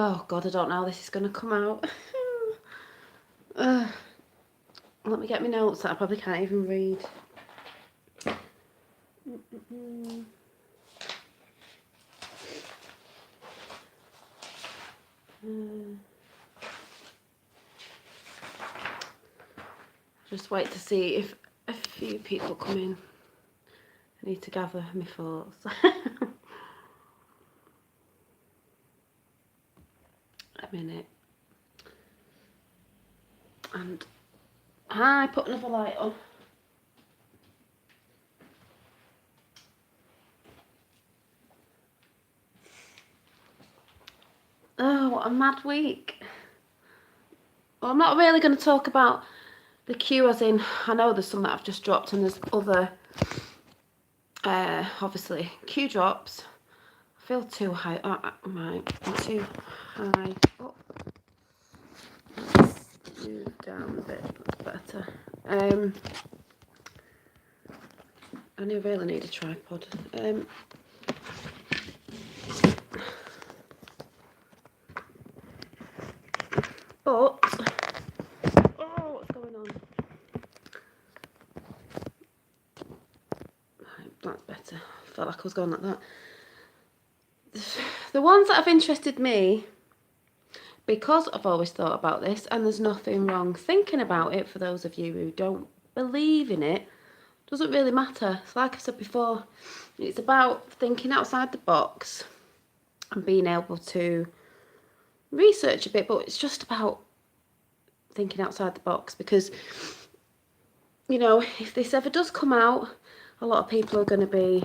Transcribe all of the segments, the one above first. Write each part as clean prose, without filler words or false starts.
Oh God, I don't know how this is going to come out. Let me get my notes that I probably can't even read. Just wait to see if a few people come in. I need to gather my thoughts. A minute. And hi, put another light on. Oh, what a mad week. Well, I'm not really going to talk about the queue, as in, I know there's some that I've just dropped and there's other, obviously, queue drops. I feel too high. Oh, right, I'm too high. Oh. Let's move down a bit. That's better. I really need a tripod. But, oh, what's going on? Right, that's better. I felt like I was going like that. The ones that have interested me, because I've always thought about this, and there's nothing wrong thinking about it for those of you who don't believe in it, doesn't really matter. So like I said before, it's about thinking outside the box and being able to research a bit, but it's just about thinking outside the box because, you know, if this ever does come out, a lot of people are going to be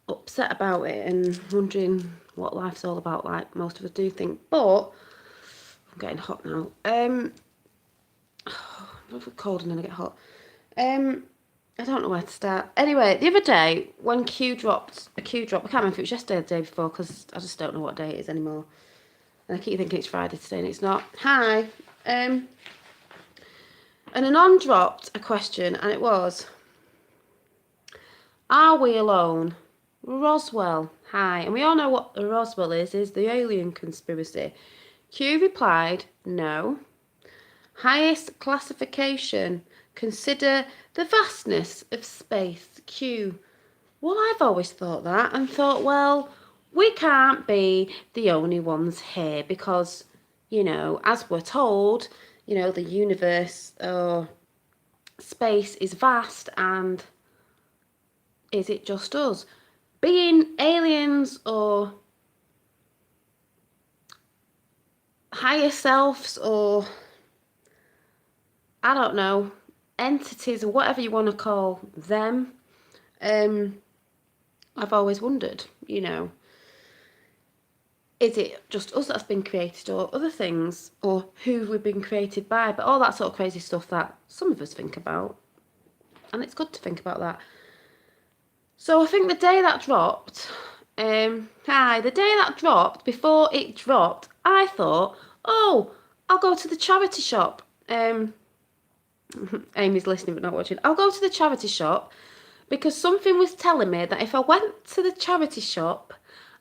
upset about it and wondering what life's all about, like most of us do think. But I'm getting hot now. I'm cold and then I get hot. I don't know where to start. Anyway, the other day when Q dropped, I can't remember if it was yesterday or the day before because I just don't know what day it is anymore. And I keep thinking it's Friday today and it's not. Hi. And Anon dropped a question and it was, are we alone? Roswell. Hi. And we all know what the Roswell is the alien conspiracy. Q replied, no. Highest classification. Consider the vastness of space. Q. Well, I've always thought that and thought, well, we can't be the only ones here because, you know, as we're told, you know, the universe or space is vast, and is it just us? Being aliens or higher selves or, I don't know, entities or whatever you want to call them, I've always wondered, you know, is it just us that's been created or other things or who we've been created by, but all that sort of crazy stuff that some of us think about, and it's good to think about that. So I think the day that dropped, before it dropped, I thought, oh, I'll go to the charity shop. Amy's listening but not watching. I'll go to the charity shop because something was telling me that if I went to the charity shop,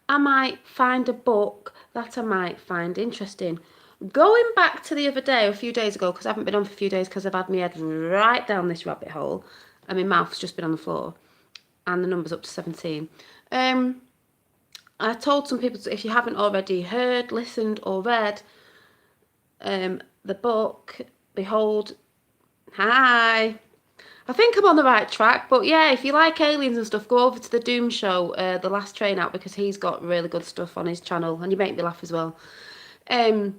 I might find a book that I might find interesting. Going back to the other day, a few days ago, because I haven't been on for a few days because I've had my head right down this rabbit hole and my mouth's just been on the floor and the number's up to 17. I told some people, if you haven't already heard, listened or read the book, Behold, hi. I think I'm on the right track, but yeah, if you like aliens and stuff, go over to the Doom Show, The Last Train Out, because he's got really good stuff on his channel, and you make me laugh as well. The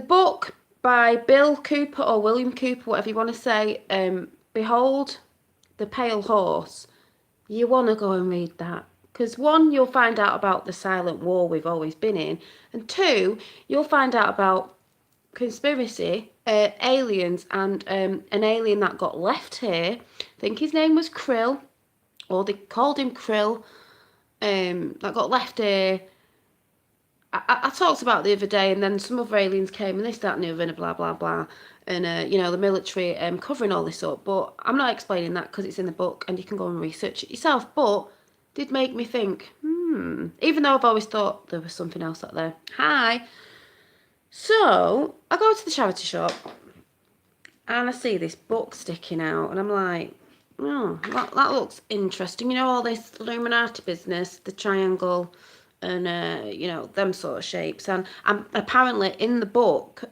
book by Bill Cooper or William Cooper, whatever you want to say, Behold the Pale Horse. You want to go and read that. Because one, you'll find out about the silent war we've always been in, and two, you'll find out about conspiracy, aliens, and an alien that got left here. I think his name was Krill, or they called him Krill, that got left here. I talked about it the other day, and then some other aliens came, and this, that, and the other, and blah, blah, blah. And, you know, the military covering all this up. But I'm not explaining that because it's in the book, and you can go and research it yourself. But it did make me think, Even though I've always thought there was something else out there. Hi. So, I go to the charity shop and I see this book sticking out and I'm like, oh, that looks interesting. You know, all this Illuminati business, the triangle and, you know, them sort of shapes. And apparently in the book,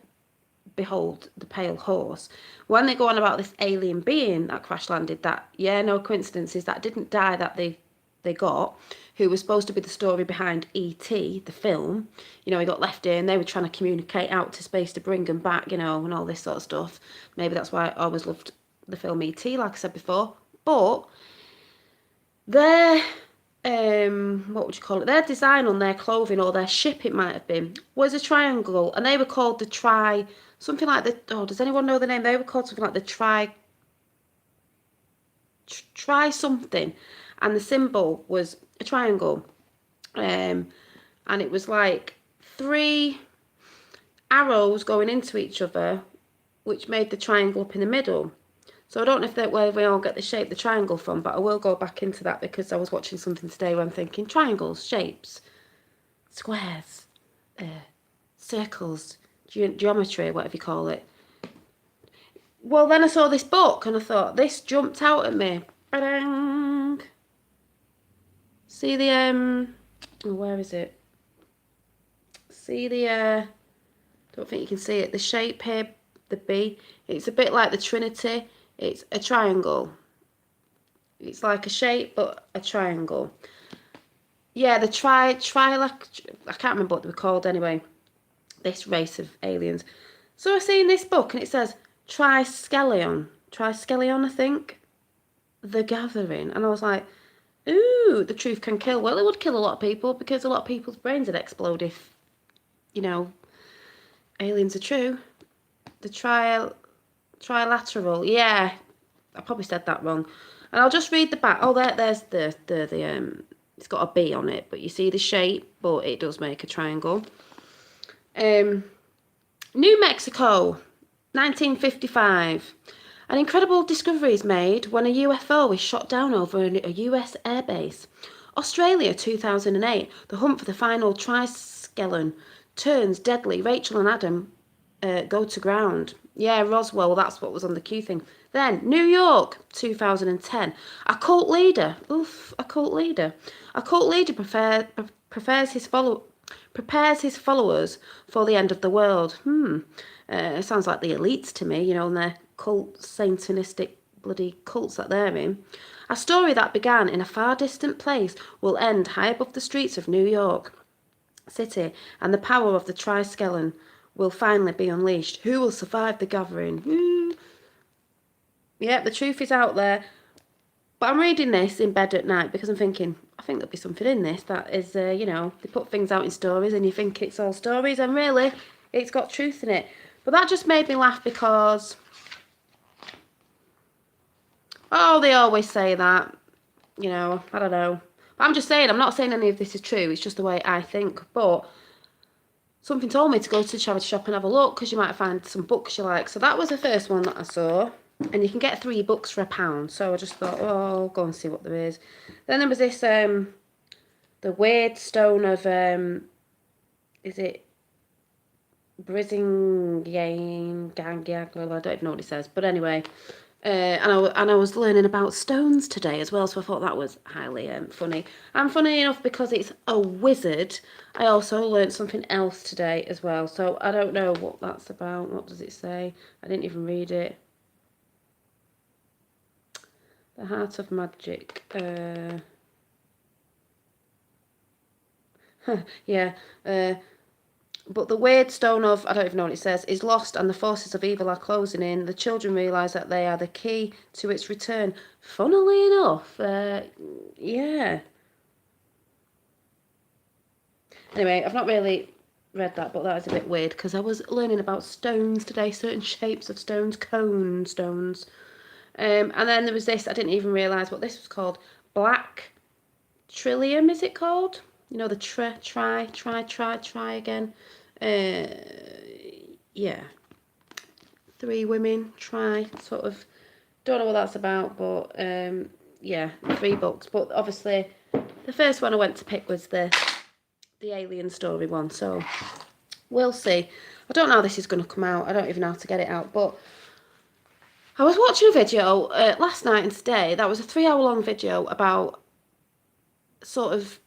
Behold the Pale Horse, when they go on about this alien being that crash landed, that, yeah, no coincidences, that didn't die, that they got, who was supposed to be the story behind E.T., the film. You know, he got left here and they were trying to communicate out to space to bring him back, you know, and all this sort of stuff. Maybe that's why I always loved the film E.T., like I said before. But their, what would you call it? Their design on their clothing, or their ship it might have been, was a triangle. And they were called the something like the, oh, does anyone know the name? They were called something like the try something. And the symbol was a triangle. And it was like 3 arrows going into each other, which made the triangle up in the middle. So I don't know if where we all get the shape the triangle from, but I will go back into that because I was watching something today where I'm thinking triangles, shapes, squares, circles, geometry, whatever you call it. Well, then I saw this book and I thought, this jumped out at me. Ba-dang. See the, oh, where is it? See the, don't think you can see it, the shape here, the B. It's a bit like the Trinity. It's a triangle. It's like a shape, but a triangle. Yeah, the I can't remember what they were called anyway. This race of aliens. So I see in this book, and it says Triskelion, I think. The Gathering. And I was like, ooh, the truth can kill. Well, it would kill a lot of people because a lot of people's brains would explode if, you know, aliens are true. The trilateral. Yeah, I probably said that wrong. And I'll just read the back. Oh, there's the it's got a B on it, but you see the shape, but it does make a triangle. New Mexico, 1955. An incredible discovery is made when a UFO is shot down over a US airbase. Australia, 2008. The hunt for the final Triskelion turns deadly. Rachel and Adam go to ground. Yeah, Roswell, that's what was on the Q thing. Then, New York, 2010. A cult leader. A cult leader. A cult leader prepares his followers for the end of the world. It sounds like the elites to me, you know, and their cult, satanistic bloody cults that they're in. A story that began in a far distant place will end high above the streets of New York City, and the power of the Triskelion will finally be unleashed. Who will survive the gathering? Yeah, the truth is out there. But I'm reading this in bed at night because I'm thinking, I think there'll be something in this that is, you know, they put things out in stories and you think it's all stories and really it's got truth in it. But that just made me laugh because, oh, they always say that, you know, I don't know. But I'm just saying, I'm not saying any of this is true. It's just the way I think. But something told me to go to the charity shop and have a look because you might find some books you like. So that was the first one that I saw. And you can get 3 books for £1. So I just thought, oh, I'll go and see what there is. Then there was this, the weird stone of, is it Brisingain, Gangiagla? I don't even know what it says. But anyway, and I was learning about stones today as well. So I thought that was highly funny. And funny enough, because it's a wizard, I also learned something else today as well. So I don't know what that's about. What does it say? I didn't even read it. The Heart of Magic. Yeah. But the weird stone of, I don't even know what it says, is lost and the forces of evil are closing in. The children realise that they are the key to its return. Funnily enough, yeah. Anyway, I've not really read that, but that is a bit weird because I was learning about stones today, certain shapes of stones, cone stones. And then there was this, I didn't even realise what this was called. Black Trillium, is it called? You know, the try again. Yeah. 3 women, sort of. Don't know what that's about, but yeah, 3 books. But obviously, the first one I went to pick was the alien story one, so we'll see. I don't know how this is going to come out. I don't even know how to get it out, but I was watching a video last night and today. That was a 3-hour long video about sort of,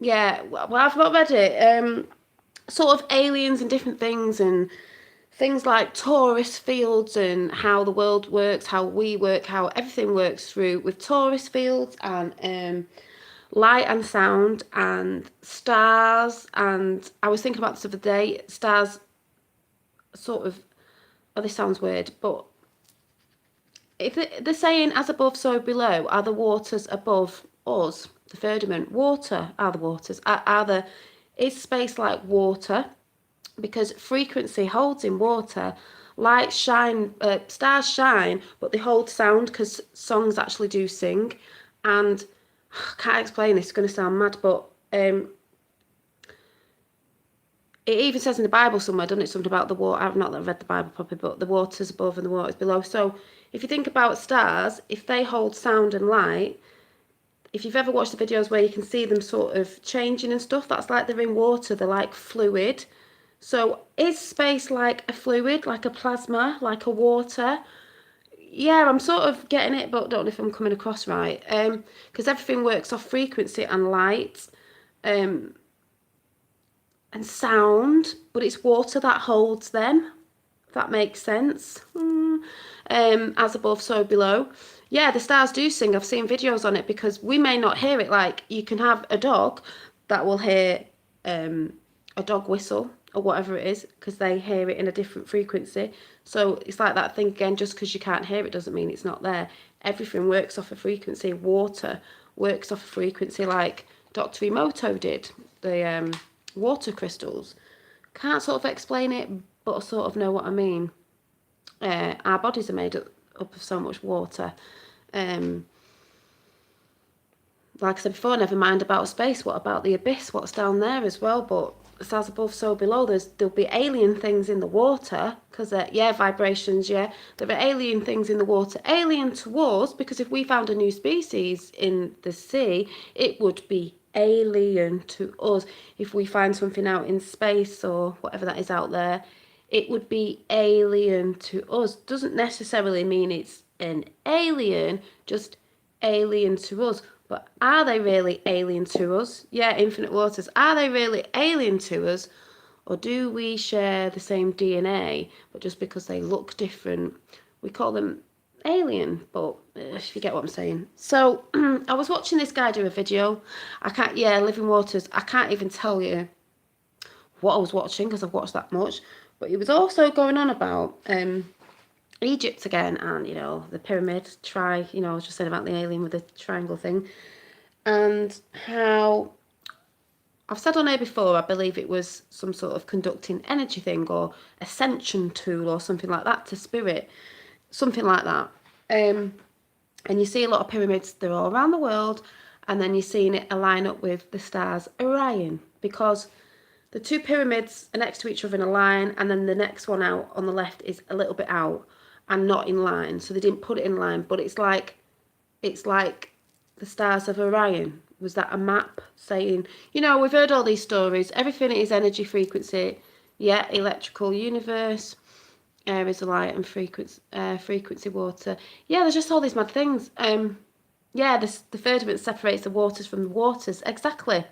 yeah, well, I've not read it, sort of aliens and different things, and things like torus fields and how the world works, how we work, how everything works through with torus fields and light and sound and stars. And I was thinking about this the other day. Stars sort of, oh, this sounds weird, but if they're saying as above so below, are the waters above us, the firmament? Water are the waters. Is space like water? Because frequency holds in water. Light shine, stars shine, but they hold sound because songs actually do sing. And I can't explain this, it's going to sound mad, but it even says in the Bible somewhere, doesn't it, something about the water. I've not read the Bible properly, but the water's above and the water's below. So if you think about stars, if they hold sound and light, if you've ever watched the videos where you can see them sort of changing and stuff, that's like they're in water, they're like fluid. So is space like a fluid, like a plasma, like a water? Yeah, I'm sort of getting it, but don't know if I'm coming across right. Because everything works off frequency and light, and sound, but it's water that holds them. If that makes sense. As above, so below. Yeah, the stars do sing. I've seen videos on it because we may not hear it. Like you can have a dog that will hear a dog whistle or whatever it is because they hear it in a different frequency. So it's like that thing again, just because you can't hear it doesn't mean it's not there. Everything works off a frequency. Water works off a frequency like Dr. Emoto did, the water crystals. Can't sort of explain it, but I sort of know what I mean. Our bodies are made up of so much water. Like I said before, never mind about space. What about the abyss? What's down there as well? But as above, so below. There'll be alien things in the water because vibrations. Yeah, there are alien things in the water, alien to us. Because if we found a new species in the sea, it would be alien to us. If we find something out in space or whatever that is out there, it would be alien to us. Doesn't necessarily mean it's an alien, just alien to us. But are they really alien to us? Yeah, infinite waters. Are they really alien to us? Or do we share the same DNA, but just because they look different, we call them alien? But if you get what I'm saying. So I was watching this guy do a video. Living waters. I can't even tell you what I was watching because I've watched that much. But he was also going on about Egypt again, and the pyramid. I was just saying about the alien with the triangle thing, and how I've said on here before, I believe it was some sort of conducting energy thing or ascension tool or something like that to spirit, something like that. And you see a lot of pyramids, they're all around the world, and then you're seeing it align up with the stars Orion, because the two pyramids are next to each other in a line, and then the next one out on the left is a little bit out and not in line. So they didn't put it in line, but it's like the stars of Orion. Was that a map saying, we've heard all these stories, everything is energy, frequency, electrical universe, air is light, and frequency water. There's just all these mad things. The firmament separates the waters from the waters. Exactly.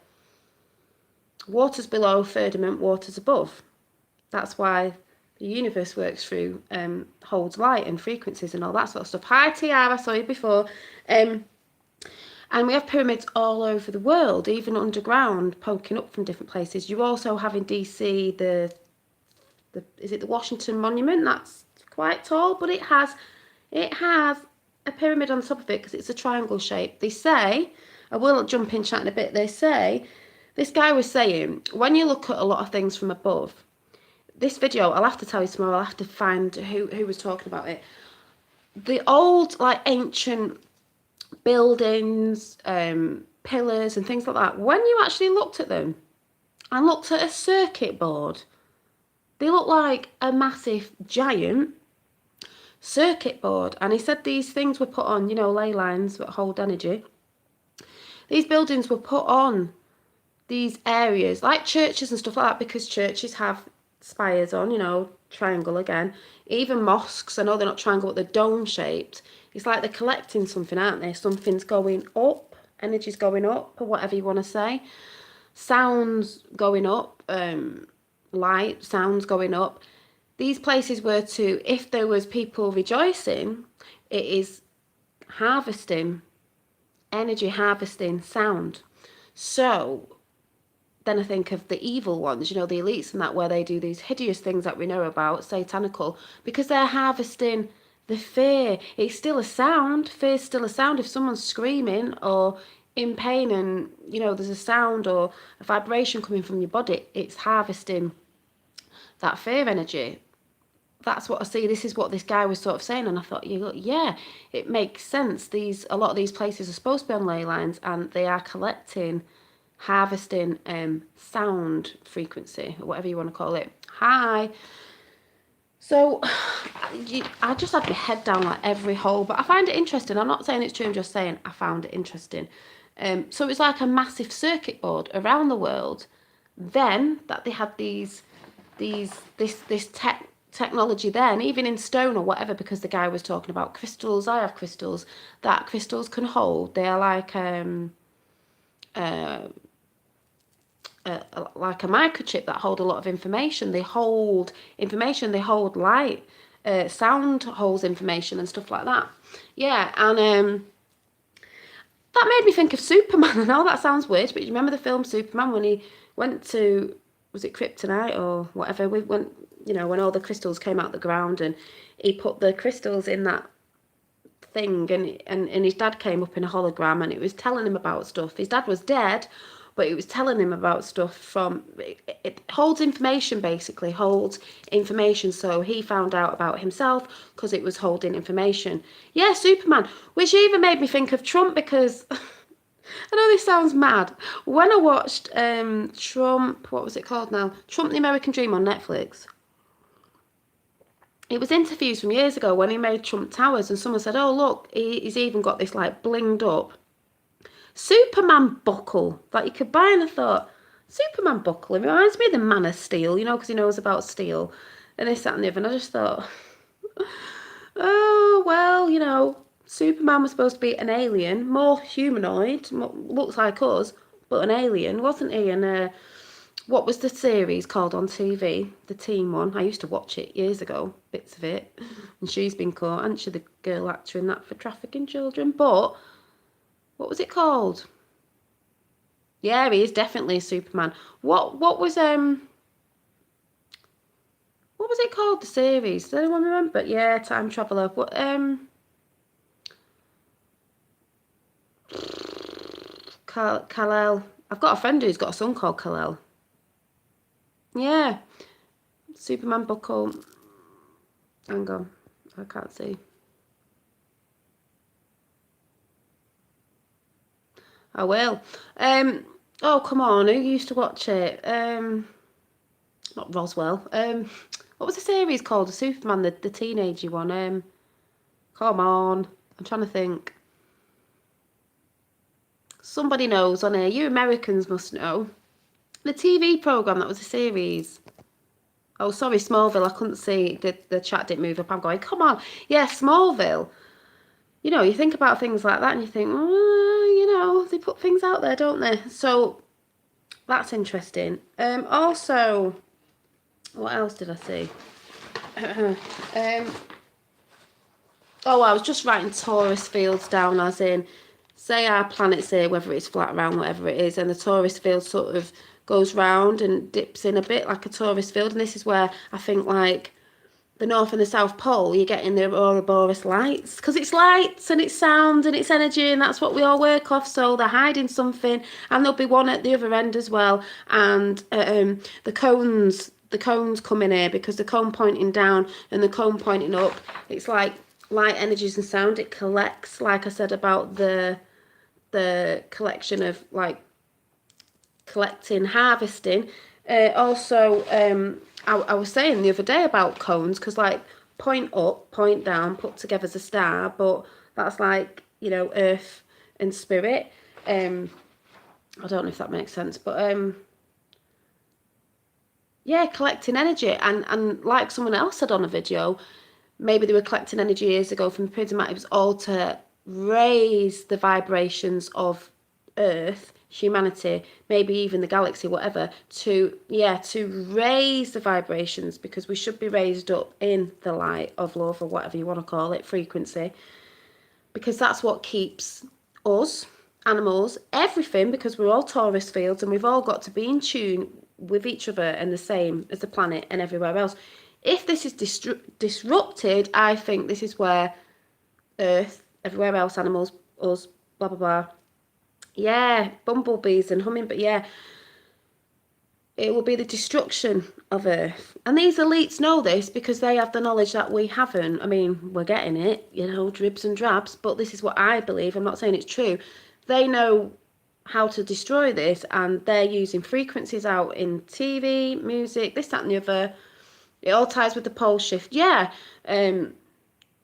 Waters below, firmament, waters above. That's why the universe works through, holds light and frequencies and all that sort of stuff. Hi, Tiara, I saw you before. And we have pyramids all over the world, even underground, poking up from different places. You also have in DC is it the Washington Monument? That's quite tall, but it has a pyramid on top of it because it's a triangle shape. They say, I will jump in chat in a bit. They say, this guy was saying, when you look at a lot of things from above, this video, I'll have to tell you tomorrow. I'll have to find who was talking about it. The old, ancient buildings, pillars and things like that, when you actually looked at them and looked at a circuit board, they look like a massive giant circuit board. And he said these things were put on, ley lines that hold energy, These buildings were put on these areas, like churches and stuff like that, because churches have spires on, you know, triangle again. Even mosques, I know they're not triangle, but they're dome-shaped. It's like they're collecting something, aren't they? Something's going up, energy's going up, or whatever you want to say. Sounds going up, light, sounds going up. These places were to, if there was people rejoicing, it is harvesting, energy harvesting sound. So then I think of the evil ones, you know, the elites and that, where they do these hideous things that we know about, satanical, because they're harvesting the fear. It's still a sound. Fear's still a sound. If someone's screaming or in pain and, you know, there's a sound or a vibration coming from your body, it's harvesting that fear energy. That's what I see. This is what this guy was sort of saying, and I thought, yeah, it makes sense. A lot of these places are supposed to be on ley lines, and they are collecting, harvesting sound frequency, or whatever you want to call it. Hi. So I just had my head down like every hole, but I find it interesting. I'm not saying it's true, I'm just saying I found it interesting. So it's like a massive circuit board around the world. Then that they had this technology then, even in stone or whatever, because the guy was talking about crystals. I have crystals that crystals can hold. They are like like a microchip that hold a lot of information. They hold information. They hold light. Sound holds information and stuff like that. Yeah, and that made me think of Superman. I know that sounds weird, but you remember the film Superman when he went to, was it Kryptonite or whatever? We went, you know, when all the crystals came out the ground, and he put the crystals in that thing, and his dad came up in a hologram, and it was telling him about stuff. His dad was dead, but it was telling him about stuff from, it holds information, basically holds information. So he found out about himself because it was holding information. Yeah, Superman, which even made me think of Trump, because I know this sounds mad. When I watched Trump, what was it called now? Trump the American Dream on Netflix. It was interviews from years ago when he made Trump Towers, and someone said, oh, look, he's even got this like blinged up Superman buckle that you could buy. And I thought, Superman buckle, it reminds me of the Man of Steel, you know, because he knows about steel and this, that and the other. And I just thought, oh, well, you know, Superman was supposed to be an alien, more humanoid, looks like us, but an alien, wasn't he? And what was the series called on TV? The teen one. I used to watch it years ago, bits of it. And she's been caught, hasn't she, the girl actor in that, for trafficking children? But what was it called? Yeah, he is definitely a Superman. What was it called, the series? Does anyone remember? Yeah, Time Traveller. What Kal-El. I've got a friend who's got a son called Kal-El. Yeah. Superman buckle. Hang on. I can't see. I will. Oh, come on. Who used to watch it? Not Roswell. What was the series called? The Superman, the teenagey one. Come on. I'm trying to think. Somebody knows on here. You Americans must know. The TV program that was a series. Oh, sorry, Smallville. I couldn't see. The chat didn't move up. I'm going, come on. Yeah, Smallville. You know, you think about things like that and you think, oh, you know, they put things out there, don't they? So that's interesting. Also, what else did I see? Oh, I was just writing torus fields down, as in, say our planet's here, whether it's flat, round, whatever it is, and the torus field sort of goes round and dips in a bit like a torus field. And this is where I think, like, the North and the South Pole, you're getting the Aurora Borealis lights, because it's lights and it's sound and it's energy, and that's what we all work off. So they're hiding something, and there'll be one at the other end as well. And the cones come in here, because the cone pointing down and the cone pointing up, it's like light, energies and sound. It collects, like I said about the collection of, like, collecting, harvesting. Also, I was saying the other day about cones, because, like, point up, point down, put together as a star, but that's like, you know, earth and spirit. I don't know if that makes sense, but yeah, collecting energy, and like someone else said on a video, maybe they were collecting energy years ago from the Prismatic. It was all to raise the vibrations of Earth, humanity, maybe even the galaxy, whatever, to raise the vibrations, because we should be raised up in the light of love, or whatever you want to call it, frequency, because that's what keeps us, animals, everything, because we're all Taurus fields and we've all got to be in tune with each other and the same as the planet and everywhere else. If this is disrupted, I think this is where Earth, everywhere else, animals, us, blah, blah, blah. Yeah, bumblebees and hummingbirds, yeah. It will be the destruction of Earth. And these elites know this because they have the knowledge that we haven't. I mean, we're getting it, you know, dribs and drabs, but this is what I believe. I'm not saying it's true. They know how to destroy this, and they're using frequencies out in TV, music, this, that and the other. It all ties with the pole shift, yeah, to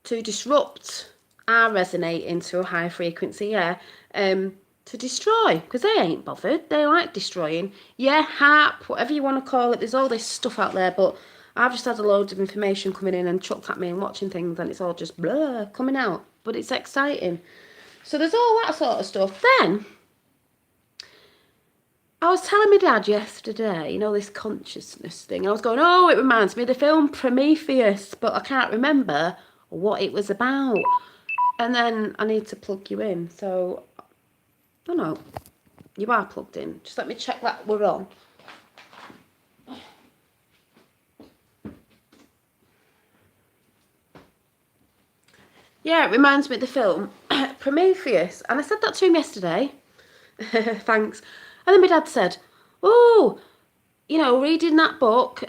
disrupt our resonating to a high frequency, yeah, to destroy, because they ain't bothered. They like destroying. Yeah, HAP, whatever you want to call it. There's all this stuff out there, but I've just had a load of information coming in and chucked at me and watching things, and it's all just blah coming out. But it's exciting. So there's all that sort of stuff. Then I was telling my dad yesterday, you know, this consciousness thing. I was going, oh, it reminds me of the film Prometheus, but I can't remember what it was about. And then I need to plug you in. So, oh no, you are plugged in. Just let me check that we're on. Yeah, it reminds me of the film Prometheus. And I said that to him yesterday. Thanks. And then my dad said, oh, you know, reading that book,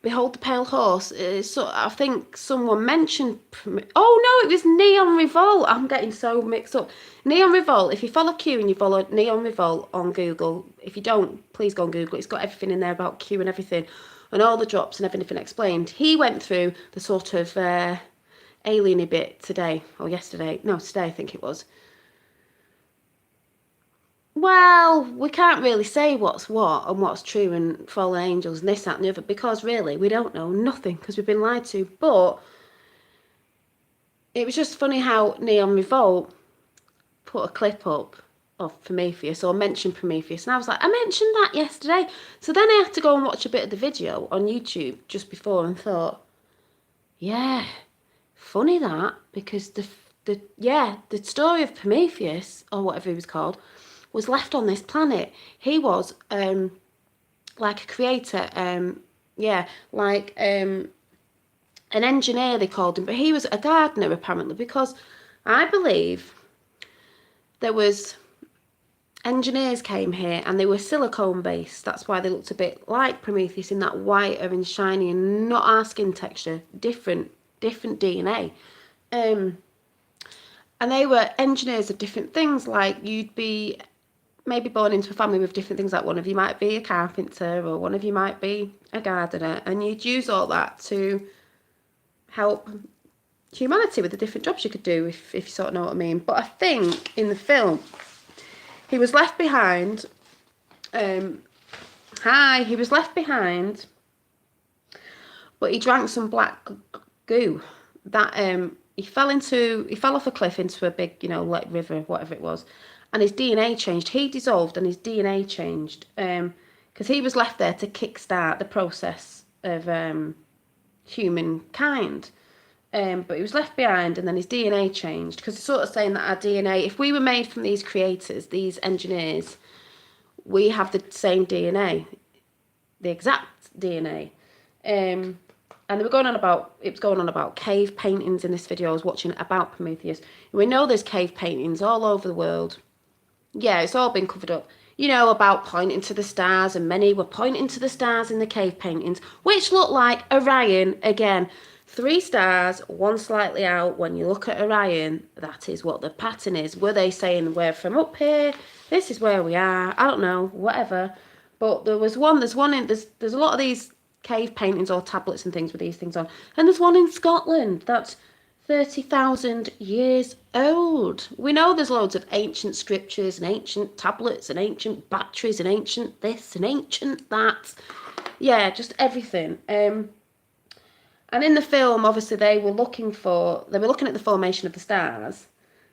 Behold the Pale Horse, so I think someone mentioned... Oh, no, it was Neon Revolt. I'm getting so mixed up. Neon Revolt, if you follow Q and you follow Neon Revolt on Google, if you don't, please go on Google. It's got everything in there about Q and everything, and all the drops and everything explained. He went through the sort of alien-y bit today, or yesterday. No, today I think it was. Well, we can't really say what's what and what's true and fallen angels and this, that and the other, because really we don't know nothing, because we've been lied to. But it was just funny how Neon Revolt put a clip up of Prometheus, or mentioned Prometheus, and I was like, I mentioned that yesterday. So then I had to go and watch a bit of the video on YouTube just before and thought, yeah, funny that, because the story of Prometheus, or whatever he was called, was left on this planet. He was like a creator, like an engineer they called him, but he was a gardener apparently, because I believe there was engineers came here and they were silicone based. That's why they looked a bit like Prometheus, in that white and shiny and not our skin texture, different DNA. And they were engineers of different things. Like, you'd be maybe born into a family with different things, like one of you might be a carpenter or one of you might be a gardener, and you'd use all that to help humanity with the different jobs you could do, if you sort of know what I mean. But I think in the film he was left behind, he was left behind, but he drank some black goo that he fell off a cliff into a big, you know, like river, whatever it was, and his DNA changed. He dissolved and his DNA changed, because he was left there to kickstart the process of humankind. But he was left behind, and then his DNA changed, because it's sort of saying that our DNA, if we were made from these creators, these engineers, we have the same DNA, the exact DNA. And it was going on about cave paintings in this video I was watching about Prometheus. We know there's cave paintings all over the world. Yeah, it's all been covered up. You know, about pointing to the stars, and many were pointing to the stars in the cave paintings, which look like Orion again. 3 stars, 1 slightly out. When you look at Orion, that is what the pattern is. Were they saying we're from up here? This is where we are. I don't know, whatever. But there's a lot of these cave paintings or tablets and things with these things on. And there's one in Scotland that's 30,000 years old. We know there's loads of ancient scriptures and ancient tablets and ancient batteries and ancient this and ancient that. Yeah, just everything. And in the film, obviously, they were looking at the formation of the stars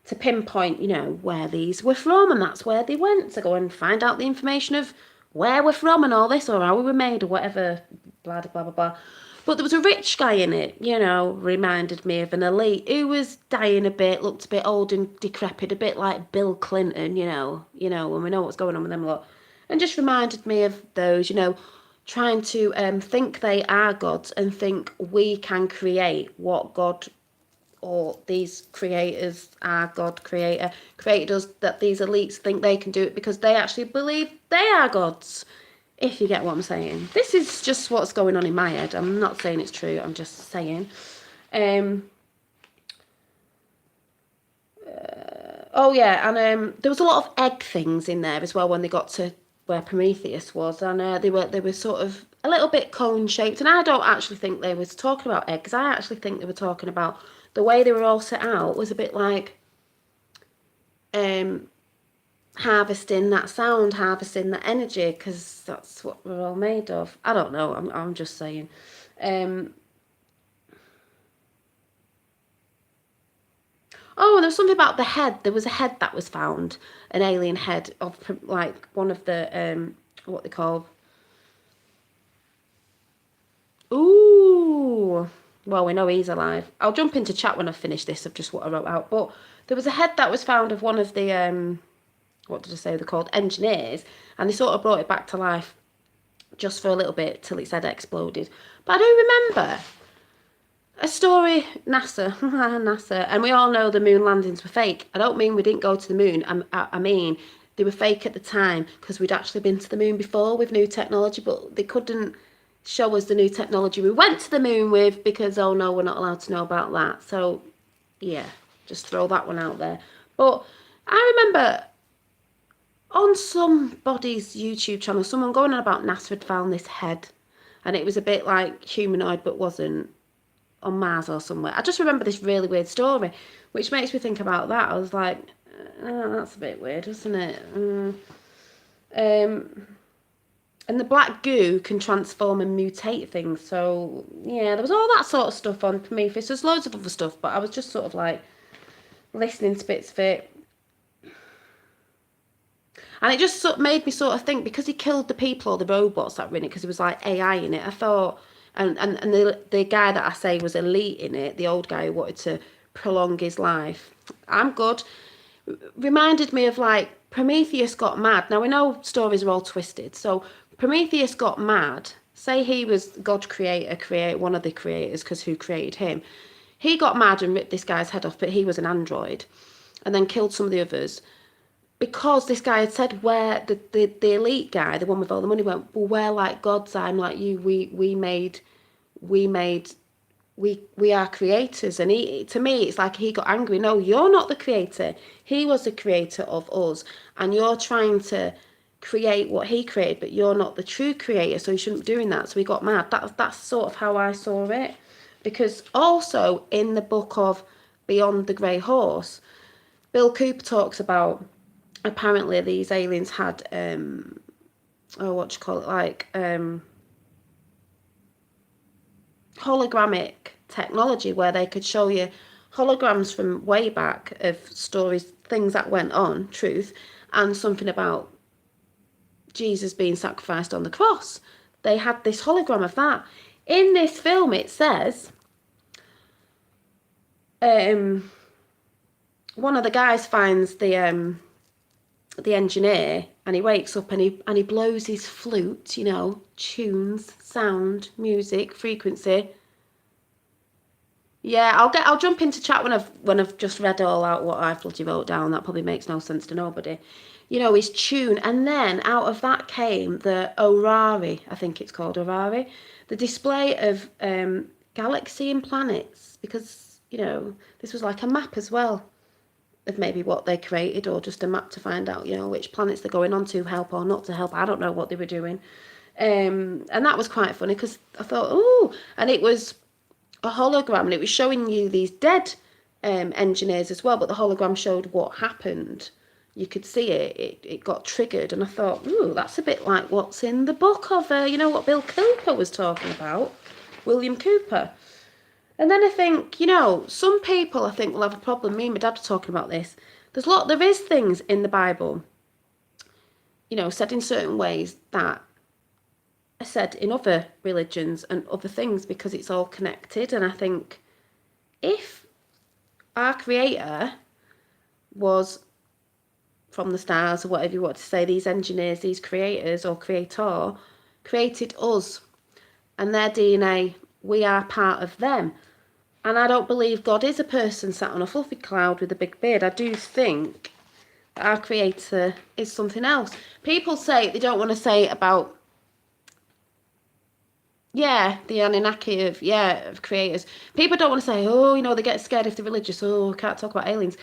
to pinpoint, where these were from, and that's where they went to go and find out the information of where we're from and all this, or how we were made, or whatever, blah, blah, blah, blah. But there was a rich guy in it, reminded me of an elite who was dying a bit, looked a bit old and decrepit, a bit like Bill Clinton, when we know what's going on with them lot. And just reminded me of those, trying to think they are gods and think we can create what God or these creators are God created us, that these elites think they can do it because they actually believe they are gods. If you get what I'm saying. This is just what's going on in my head. I'm not saying it's true. I'm just saying. Oh yeah, and there was a lot of egg things in there as well when they got to where Prometheus was, and they were sort of a little bit cone shaped. And I don't actually think they was talking about eggs. I actually think they were talking about the way they were all set out was a bit like harvesting that sound, harvesting that energy, because that's what we're all made of. I don't know. I'm just saying. Oh, and there was something about the head. There was a head that was found, an alien head of like one of the what they call. Ooh. Well, we know he's alive. I'll jump into chat when I finish this of just what I wrote out. But there was a head that was found of one of the what did I say they're called, engineers, and they sort of brought it back to life just for a little bit till its head exploded. But I do remember a story, NASA, and we all know the moon landings were fake. I don't mean we didn't go to the moon. I mean they were fake at the time because we'd actually been to the moon before with new technology, but they couldn't show us the new technology we went to the moon with because, oh no, we're not allowed to know about that. So, yeah, just throw that one out there. But I remember on somebody's YouTube channel, someone going on about NASA had found this head, and it was a bit like humanoid but wasn't, on Mars or somewhere. I just remember this really weird story, which makes me think about that. I was like, oh, that's a bit weird, isn't it? And the black goo can transform and mutate things. So, yeah, there was all that sort of stuff on Prometheus. There's loads of other stuff, but I was just sort of like listening to bits of it. And it just sort of made me sort of think, because he killed the people or the robots that were in it, because it was like AI in it, I thought, and the guy that I say was elite in it, the old guy who wanted to prolong his life, I'm good, reminded me of like Prometheus got mad. Now we know stories are all twisted, so Prometheus got mad. Say he was God create one of the creators, because who created him? He got mad and ripped this guy's head off, but he was an android, and then killed some of the others. Because this guy had said, where the elite guy, the one with all the money, went, well, we're like gods, I'm like you, we are creators. And to me, it's like he got angry. No, you're not the creator. He was the creator of us, and you're trying to create what he created, but you're not the true creator, so you shouldn't be doing that. So he got mad. That's sort of how I saw it. Because also in the book of Beyond the Grey Horse, Bill Cooper talks about, apparently these aliens had hologramic technology, where they could show you holograms from way back of stories, things that went on, truth, and something about Jesus being sacrificed on the cross. They had this hologram of that. In this film it says one of the guys finds the engineer, and he wakes up and he blows his flute, tunes, sound, music, frequency. Yeah, I'll jump into chat when I've just read all out what I've bloody wrote down. That probably makes no sense to nobody. His tune, and then out of that came the Orari, I think it's called Orari, the display of galaxy and planets, because this was like a map as well of maybe what they created, or just a map to find out, which planets they're going on to help or not to help. I don't know what they were doing. And that was quite funny, because I thought, oh, and it was a hologram, and it was showing you these dead engineers as well, but the hologram showed what happened. You could see it got triggered, and I thought, ooh, that's a bit like what's in the book of, what Bill Cooper was talking about, William Cooper. And then I think, some people I think will have a problem. Me and my dad were talking about this. There is things in the Bible, said in certain ways that are said in other religions and other things because it's all connected. And I think if our creator was from the stars, or whatever you want to say, these engineers, these creators or creator created us and their DNA, we are part of them. And I don't believe God is a person sat on a fluffy cloud with a big beard. I do think that our creator is something else. People say they don't want to say about, the Anunnaki of creators. People don't want to say, they get scared if they're religious. Can't talk about aliens.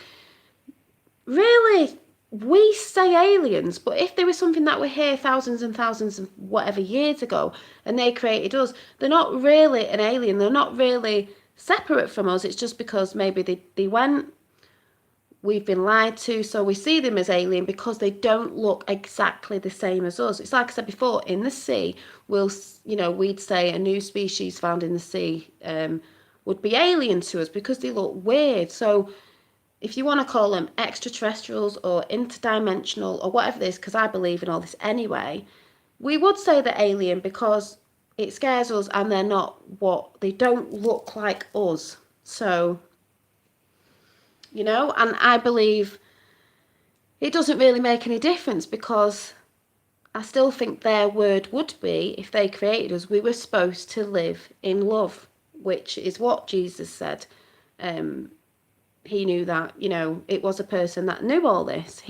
Really, we say aliens, but if there was something that were here thousands and thousands of whatever years ago and they created us, they're not really an alien. They're not really separate from us. It's just because maybe they went, we've been lied to, so we see them as alien because they don't look exactly the same as us. It's like I said before, in the sea, we'd say a new species found in the sea would be alien to us because they look weird. So if you want to call them extraterrestrials or interdimensional or whatever it is, because I believe in all this anyway, we would say they're alien because it scares us and they don't look like us. So, and I believe it doesn't really make any difference because I still think their word would be, if they created us, we were supposed to live in love, which is what Jesus said. He knew that, it was a person that knew all this.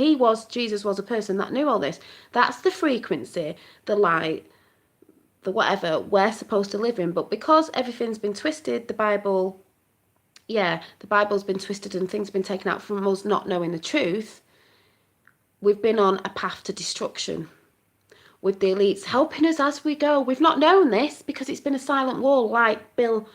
Jesus was a person that knew all this. That's the frequency, the light, the whatever we're supposed to live in. But because everything's been twisted, the Bible's been twisted and things have been taken out from us not knowing the truth, we've been on a path to destruction with the elites helping us as we go. We've not known this because it's been a silent war, like Bill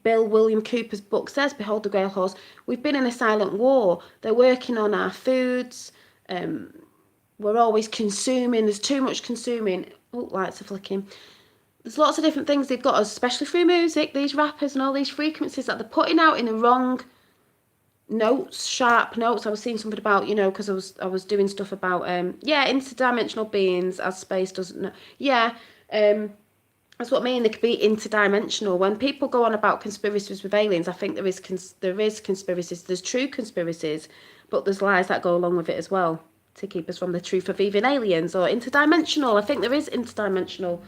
William Cooper's book says, Behold the Grail Horse. We've been in a silent war. They're working on our foods. We're always consuming. There's too much consuming. Oh, lights are flicking. There's lots of different things they've got us, especially through music, these rappers and all these frequencies that they're putting out in the wrong notes, sharp notes. I was seeing something about, because I was doing stuff about, interdimensional beings as space doesn't know. That's what I mean. They could be interdimensional. When people go on about conspiracies with aliens, I think there is conspiracies. There's true conspiracies, but there's lies that go along with it as well to keep us from the truth of even aliens or interdimensional. I think there is interdimensional,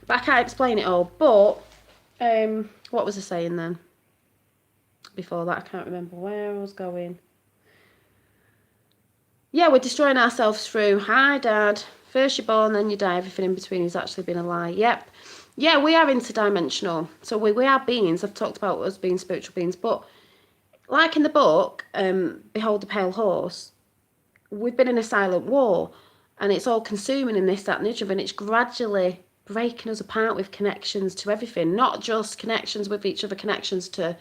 but I can't explain it all. But what was I saying then? Before that, I can't remember where I was going. Yeah, we're destroying ourselves through. Hi, Dad. First you're born, then you die. Everything in between has actually been a lie. Yep. Yeah, we are interdimensional. So we are beings. I've talked about us being spiritual beings. But like in the book, Behold the Pale Horse, we've been in a silent war. And it's all consuming in this, that and the other. And it's gradually breaking us apart with connections to everything. Not just connections with each other, connections to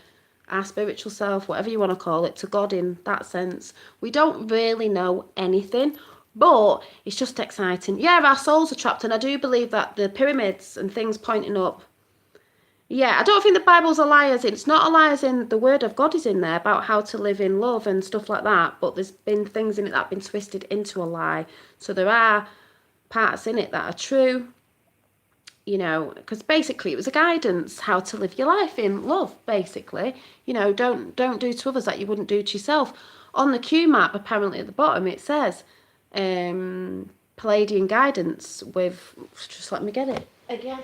our spiritual self, whatever you want to call it, to God in that sense. We don't really know anything. But it's just exciting. Yeah, our souls are trapped, and I do believe that the pyramids and things pointing up. Yeah, I don't think the Bible's a lie as in, it's not a lie as in the word of God is in there about how to live in love and stuff like that, but there's been things in it that have been twisted into a lie. So there are parts in it that are true, because basically it was a guidance how to live your life in love, basically. Don't do to others that you wouldn't do to yourself. On the Q map, apparently at the bottom, it says Palladian guidance with, just let me get it again.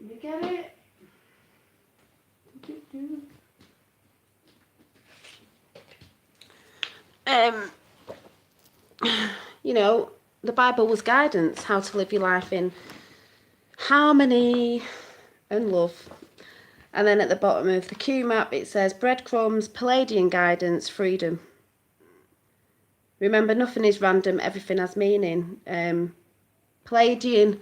Let me get it. the Bible was guidance, how to live your life in harmony and love. And then at the bottom of the Q map, it says breadcrumbs, Palladian guidance, freedom. Remember, nothing is random, everything has meaning. Palladian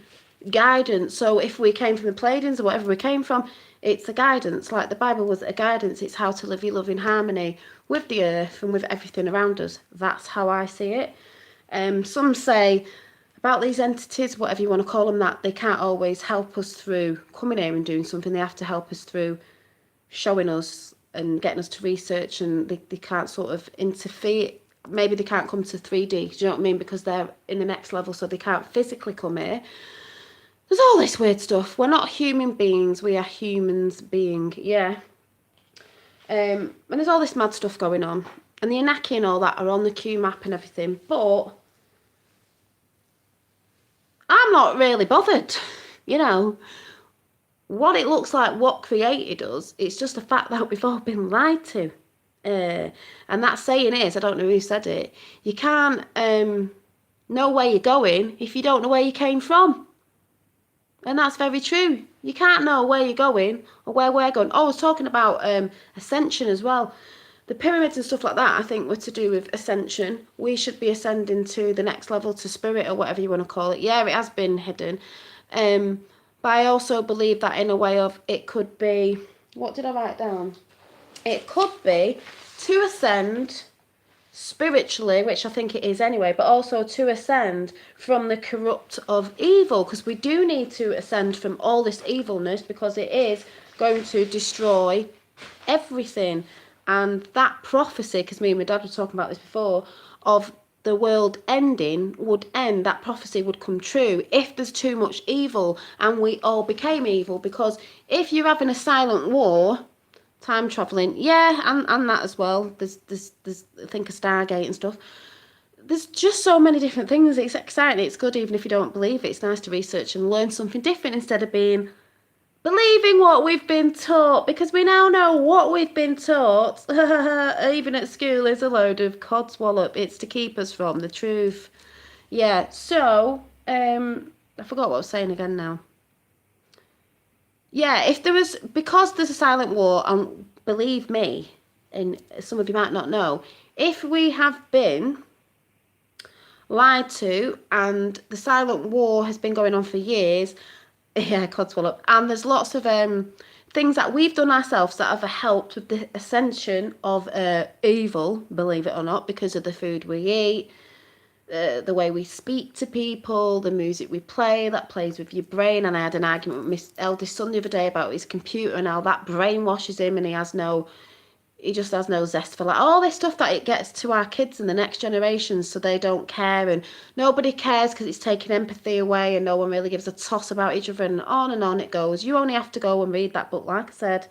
guidance. So if we came from the Palladians or whatever we came from, it's a guidance. Like the Bible was a guidance. It's how to live your love in harmony with the earth and with everything around us. That's how I see it. Some say about these entities, whatever you want to call them, that they can't always help us through coming here and doing something. They have to help us through showing us and getting us to research, and they can't sort of interfere. Maybe they can't come to 3D, do you know what I mean? Because they're in the next level, so they can't physically come here. There's all this weird stuff. We're not human beings, we are humans being, yeah. And there's all this mad stuff going on. And the Anunnaki and all that are on the Q map and everything, but I'm not really bothered, you know. What it looks like, what created us, it's just the fact that we've all been lied to. And that saying is, I don't know who said it, you can't know where you're going if you don't know where you came from. And that's very true. You can't know where you're going or where we're going. Oh, I was talking about ascension as well. The pyramids and stuff like that, I think, were to do with ascension. We should be ascending to the next level, to spirit or whatever you want to call it. Yeah, it has been hidden. But I also believe that in a way of it could be, what did I write down? It could be to ascend spiritually, which I think it is anyway, but also to ascend from the corrupt of evil, because we do need to ascend from all this evilness, because it is going to destroy everything. And that prophecy, because me and my dad were talking about this before, of the world ending would end, that prophecy would come true if there's too much evil and we all became evil. Because if you're having a silent war, time travelling, yeah, and that as well, there's I think a Stargate and stuff. There's just so many different things. It's exciting, it's good even if you don't believe it. It's nice to research and learn something different instead of believing what we've been taught, because we now know what we've been taught, even at school, is a load of codswallop. It's to keep us from the truth. Yeah, so, I forgot what I was saying again now. Yeah, if there was, because there's a silent war, and believe me, and some of you might not know, if we have been lied to and the silent war has been going on for years, yeah, codswallop. And there's lots of things that we've done ourselves that have helped with the ascension of evil, believe it or not, because of the food we eat, the way we speak to people, the music we play that plays with your brain. And I had an argument with my eldest son the other day about his computer and how that brainwashes him, and he just has no zest for like all this stuff that it gets to our kids and the next generations, so they don't care, and nobody cares because it's taking empathy away, and no one really gives a toss about each other, and on it goes. You only have to go and read that book, like I said,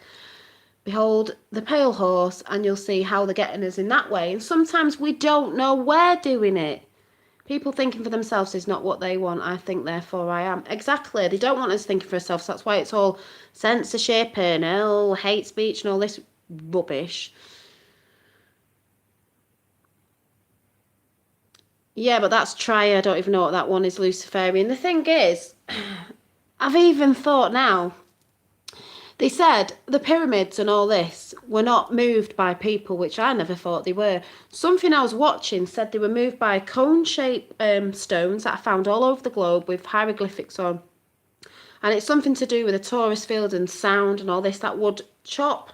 Behold the Pale Horse, and you'll see how they're getting us in that way. And sometimes we don't know we're doing it. People thinking for themselves is not what they want. I think, therefore I am. Exactly. They don't want us thinking for ourselves. That's why it's all censorship and hate speech and all this rubbish. Yeah, but that's Triad. I don't even know what that one is, Luciferian. The thing is, I've even thought now, they said the pyramids and all this were not moved by people, which I never thought they were. Something I was watching said they were moved by cone-shaped stones that are found all over the globe with hieroglyphics on. And it's something to do with the torus field and sound and all this that would chop.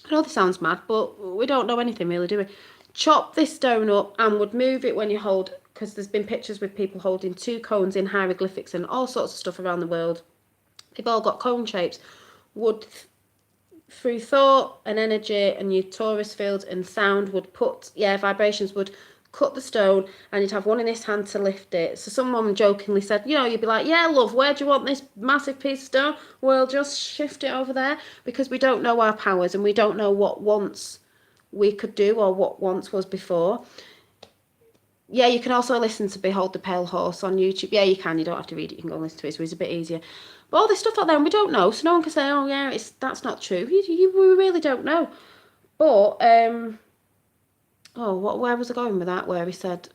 I know this sounds mad, but we don't know anything really, do we? Chop this stone up and would move it when you hold, because there's been pictures with people holding 2 cones in hieroglyphics and all sorts of stuff around the world. They've all got cone shapes. Would, through thought and energy and your torus field and sound, would put, vibrations would cut the stone, and you'd have one in this hand to lift it. So someone jokingly said, you'd be like, yeah, love, where do you want this massive piece of stone? Well, just shift it over there, because we don't know our powers and we don't know what once we could do or what once was before. Yeah, you can also listen to Behold the Pale Horse on YouTube. Yeah, you can. You don't have to read it. You can go and listen to it. So it's a bit easier. But all this stuff out there, and we don't know. So no one can say, oh, yeah, that's not true. We really don't know. But, where was I going with that? Where he said,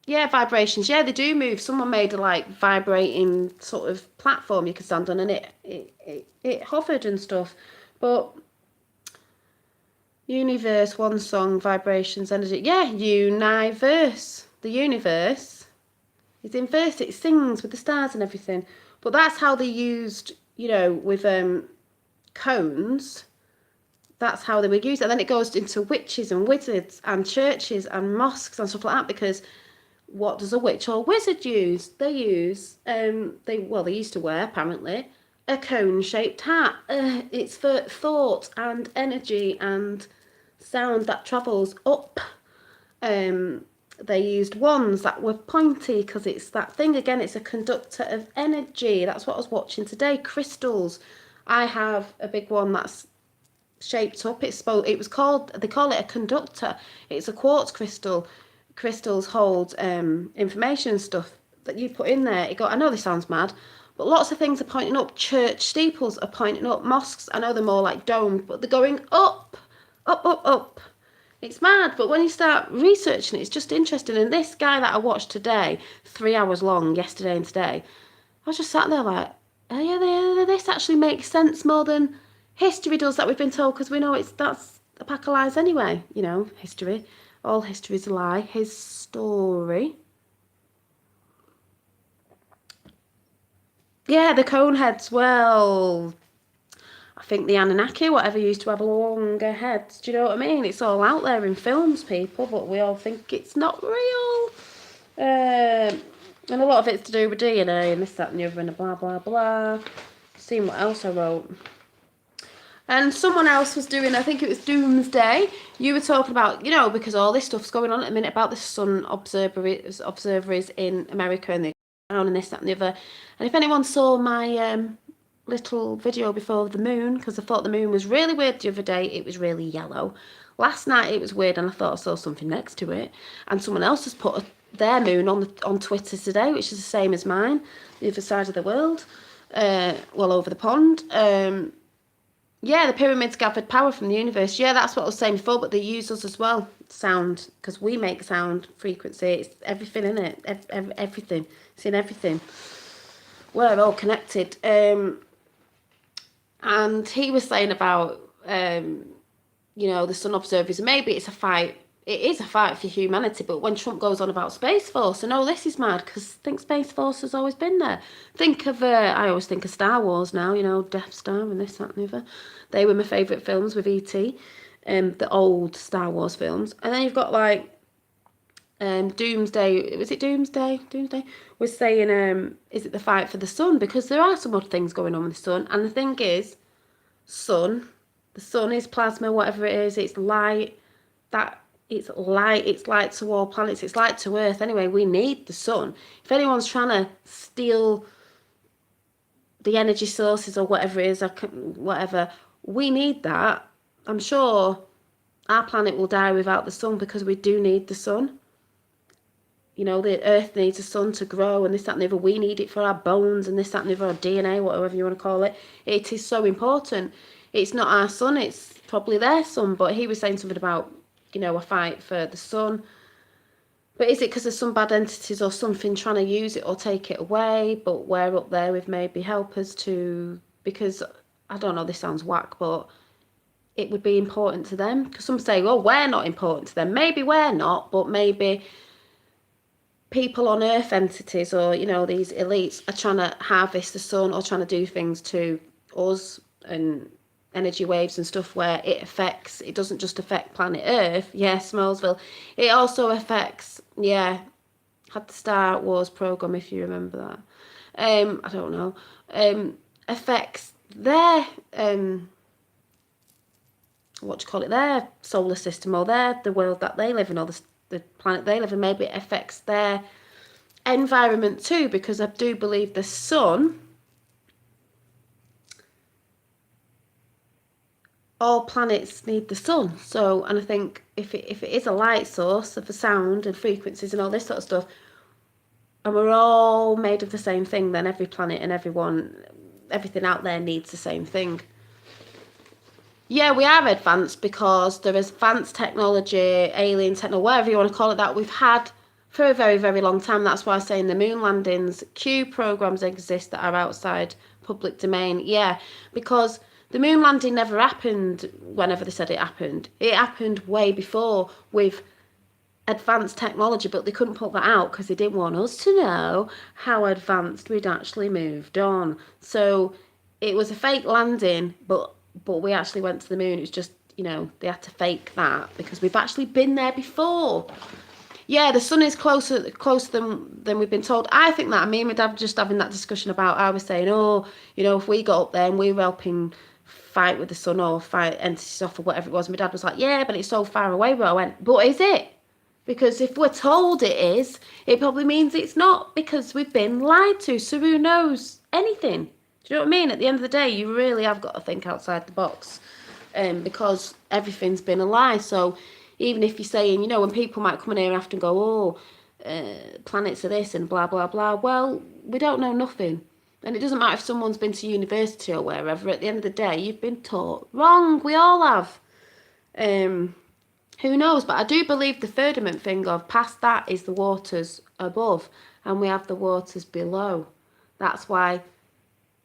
Yeah, vibrations. Yeah, they do move. Someone made a like vibrating sort of platform you could stand on, and it hovered and stuff. But universe, one song, vibrations, energy. Yeah, universe. The universe is in verse. It sings with the stars and everything. But that's how they used, with cones. That's how they would use it. And then it goes into witches and wizards and churches and mosques and stuff like that, because what does a witch or wizard use? They use they used to wear, apparently, a cone-shaped hat. It's for thought and energy and sound that travels up. They used wands that were pointy because it's that thing again. It's a conductor of energy. That's what I was watching today. Crystals. I have a big one that's shaped up. They call it a conductor. It's a quartz crystal. Crystals hold information and stuff that you put in there. I know this sounds mad, but lots of things are pointing up. Church steeples are pointing up. Mosques, I know they're more like domed, but they're going up, up, up, up. It's mad, but when you start researching it, it's just interesting. And this guy that I watched today, 3 hours long, yesterday and today, I was just sat there like, oh yeah, this actually makes sense more than history does that we've been told, because we know that's a pack of lies anyway. History. All history's a lie. His story. Yeah, the Coneheads. Well, I think the Anunnaki, whatever, used to have longer heads. Do you know what I mean? It's all out there in films, people, but we all think it's not real. And a lot of it's to do with DNA and this, that, and the other, and blah, blah, blah. Seeing what else I wrote. And someone else was doing, I think it was Doomsday. You were talking about, because all this stuff's going on at the minute about the sun observatories in America and the ground and this, that, and the other. And if anyone saw my little video before the moon, because I thought the moon was really weird the other day, it was really yellow. Last night it was weird and I thought I saw something next to it. And someone else has put their moon on Twitter today, which is the same as mine, the other side of the world, over the pond. Yeah, the pyramids gathered power from the universe. Yeah, that's what I was saying before, but they use us as well. Sound, because we make sound frequency. It's everything in it. Everything. It's in everything. We're all connected. And he was saying about, the sun observers. Maybe it's a fight. It is a fight for humanity, but when Trump goes on about Space Force, and this is mad, because I think Space Force has always been there. I always think of Star Wars now, Death Star and this, that, and the other. They were my favourite films with E.T., the old Star Wars films. And then you've got, like, Doomsday. Was it Doomsday? Doomsday was saying, is it the fight for the sun? Because there are some odd things going on with the sun. And the thing is, the sun is plasma, whatever it is. It's light. It's light to all planets, it's light to Earth. Anyway, we need the sun. If anyone's trying to steal the energy sources or whatever it is, whatever, we need that. I'm sure our planet will die without the sun, because we do need the sun. The Earth needs the sun to grow and this, that, and the other. We need it for our bones and this, that, and the other, our DNA, whatever you want to call it. It is so important. It's not our sun, it's probably their sun. But he was saying something about, a fight for the sun. But is it because there's some bad entities or something trying to use it or take it away? But we're up there with maybe helpers to, because, I don't know, this sounds whack, but it would be important to them. Because some say, well, we're not important to them. Maybe we're not, but maybe people on Earth, entities, or, these elites are trying to harvest the sun or trying to do things to us and energy waves and stuff, where it doesn't just affect planet Earth. Yeah, Smallsville. It also affects, had the Star Wars program, if you remember that. I don't know. Affects their, their solar system, or the world that they live in, or the planet they live in. Maybe it affects their environment too, because I do believe the sun, all planets need the sun. So, and I think if it is a light source of the sound and frequencies and all this sort of stuff, and we're all made of the same thing, then every planet and everything out there needs the same thing. Yeah, we are advanced because there is advanced technology, alien technology, whatever you want to call it, that we've had for a very, very long time. That's why I say in the moon landings, Q programs exist that are outside public domain. Yeah, because the moon landing never happened whenever they said it happened. It happened way before with advanced technology, but they couldn't put that out because they didn't want us to know how advanced we'd actually moved on. So it was a fake landing, but we actually went to the moon. It was just, you know, they had to fake that because we've actually been there before. Yeah, the sun is closer than we've been told. I think that. Me and my dad were just having that discussion about. I was saying, oh, you know, if we got up there and we were helping fight with the sun or fight entities off or whatever it was, my dad was like, yeah, but it's so far away. But I went, but is it? Because if we're told it is, it probably means it's not because we've been lied to. So who knows anything? Do you know what I mean? At the end of the day, you really have got to think outside the box, because everything's been a lie. So even if you're saying, you know, when people might come in here after and go, oh, planets are this and blah, blah, blah. Well, we don't know nothing. And it doesn't matter if someone's been to university or wherever. At the end of the day, you've been taught wrong. We all have. Who knows? But I do believe the firmament thing of past that is the waters above. And we have the waters below. That's why,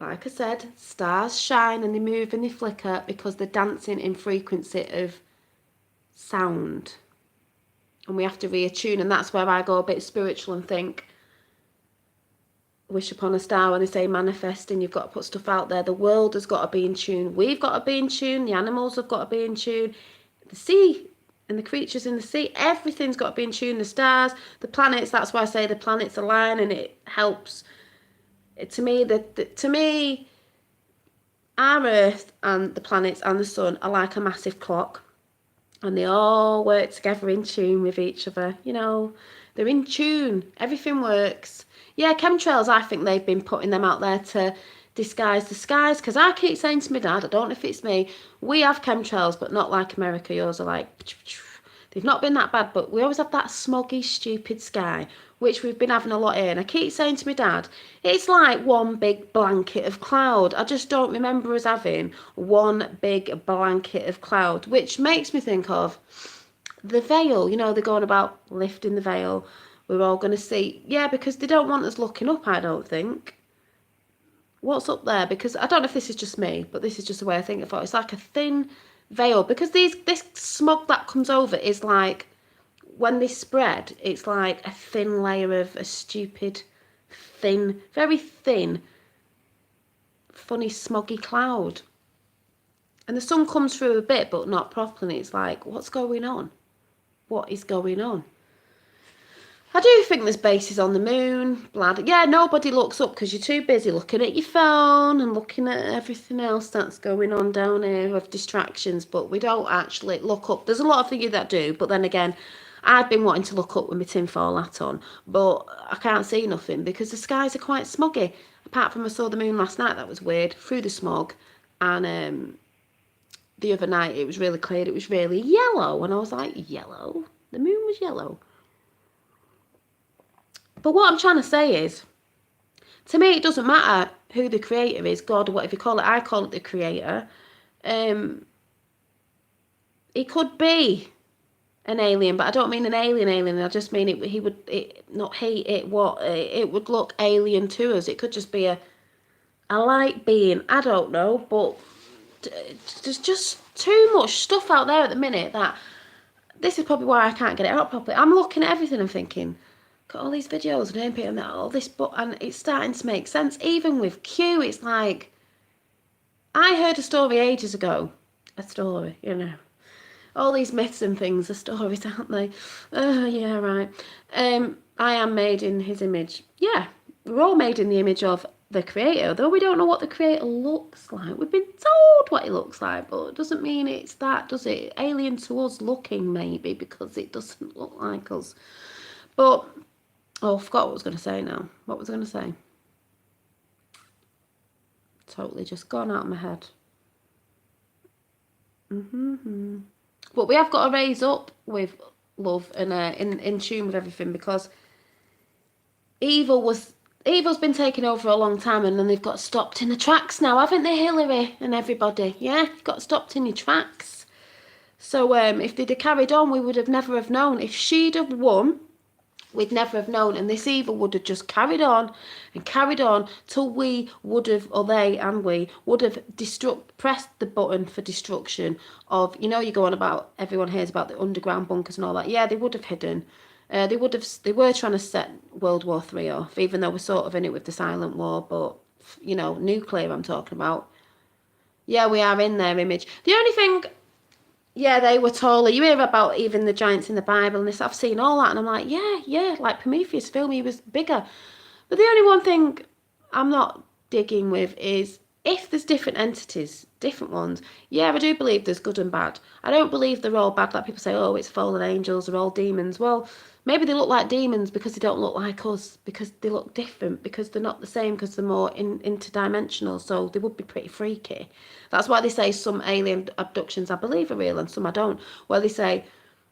like I said, stars shine and they move and they flicker because they're dancing in frequency of sound. And we have to reattune, and that's where I go a bit spiritual and think, wish upon a star when they say manifesting, you've got to put stuff out there. The world has got to be in tune. We've got to be in tune. The animals have got to be in tune. The sea and the creatures in the sea, everything's got to be in tune. The stars, the planets, that's why I say the planets align, and it helps. To me, our Earth and the planets and the sun are like a massive clock. And they all work together in tune with each other. You know, they're in tune. Everything works. Yeah, chemtrails, I think they've been putting them out there to disguise the skies. Because I keep saying to my dad, I don't know if it's me, we have chemtrails, but not like America. Yours are like, they've not been that bad, but we always have that smoggy, stupid sky, which we've been having a lot here. And I keep saying to my dad, it's like one big blanket of cloud. I just don't remember us having one big blanket of cloud, which makes me think of the veil. You know, they're going about lifting the veil. We're all going to see. Yeah, because they don't want us looking up, I don't think. What's up there? Because I don't know if this is just me, but this is just the way I think of it. It's like a thin veil, because this smog that comes over is like, when they spread, it's like a thin layer of a stupid, thin, very thin, funny, smoggy cloud. And the sun comes through a bit, but not properly. It's like, what's going on? What is going on? I do think there's bases on the moon. Yeah, nobody looks up because you're too busy looking at your phone and looking at everything else that's going on down here of distractions. But we don't actually look up. There's a lot of you that do, but then again, I've been wanting to look up with my tinfoil hat on, but I can't see nothing because the skies are quite smoggy. Apart from I saw the moon last night, that was weird, through the smog. And the other night it was really clear, it was really yellow. And I was like, yellow? The moon was yellow. But what I'm trying to say is, to me it doesn't matter who the creator is, God or whatever you call it. I call it the creator. It could be an alien, but I don't mean an alien. I just mean it would look alien to us. It could just be a light being. I don't know, but there's just too much stuff out there at the minute that this is probably why I can't get it out properly. I'm looking at everything and thinking, got all these videos and all this, and it's starting to make sense. Even with Q, it's like, I heard a story ages ago. A story, you know. All these myths and things are stories, aren't they? Oh, yeah, right. I am made in his image. Yeah, we're all made in the image of the creator, though we don't know what the creator looks like. We've been told what he looks like, but it doesn't mean it's that, does it? Alien to us looking, maybe, because it doesn't look like us. But, oh, I forgot what I was going to say now. What was I going to say? Totally just gone out of my head. But we have got to raise up with love and in tune with everything, because evil's been taken over a long time, and then they've got stopped in the tracks now, haven't they, Hillary and everybody? Yeah, got stopped in your tracks. So if they'd have carried on, we would have never have known. If she'd have won, we'd never have known, and this evil would have just carried on and carried on till we would have, or they and we would have pressed the button for destruction of, you know, you go on about, everyone hears about the underground bunkers and all that. Yeah, they would have hidden. They were trying to set World War III off, even though we're sort of in it with the silent war, but, you know, nuclear I'm talking about. Yeah, we are in their image. The only thing, yeah, they were taller. You hear about even the giants in the Bible and this. I've seen all that, and I'm like, yeah, like Prometheus film, he was bigger. But the only one thing I'm not digging with is if there's different entities, different ones. Yeah, I do believe there's good and bad. I don't believe they're all bad. Like people say, oh, it's fallen angels, they're all demons. Well, maybe they look like demons because they don't look like us, because they look different, because they're not the same, because they're more interdimensional, so they would be pretty freaky. That's why they say some alien abductions I believe are real and some I don't. Where they say,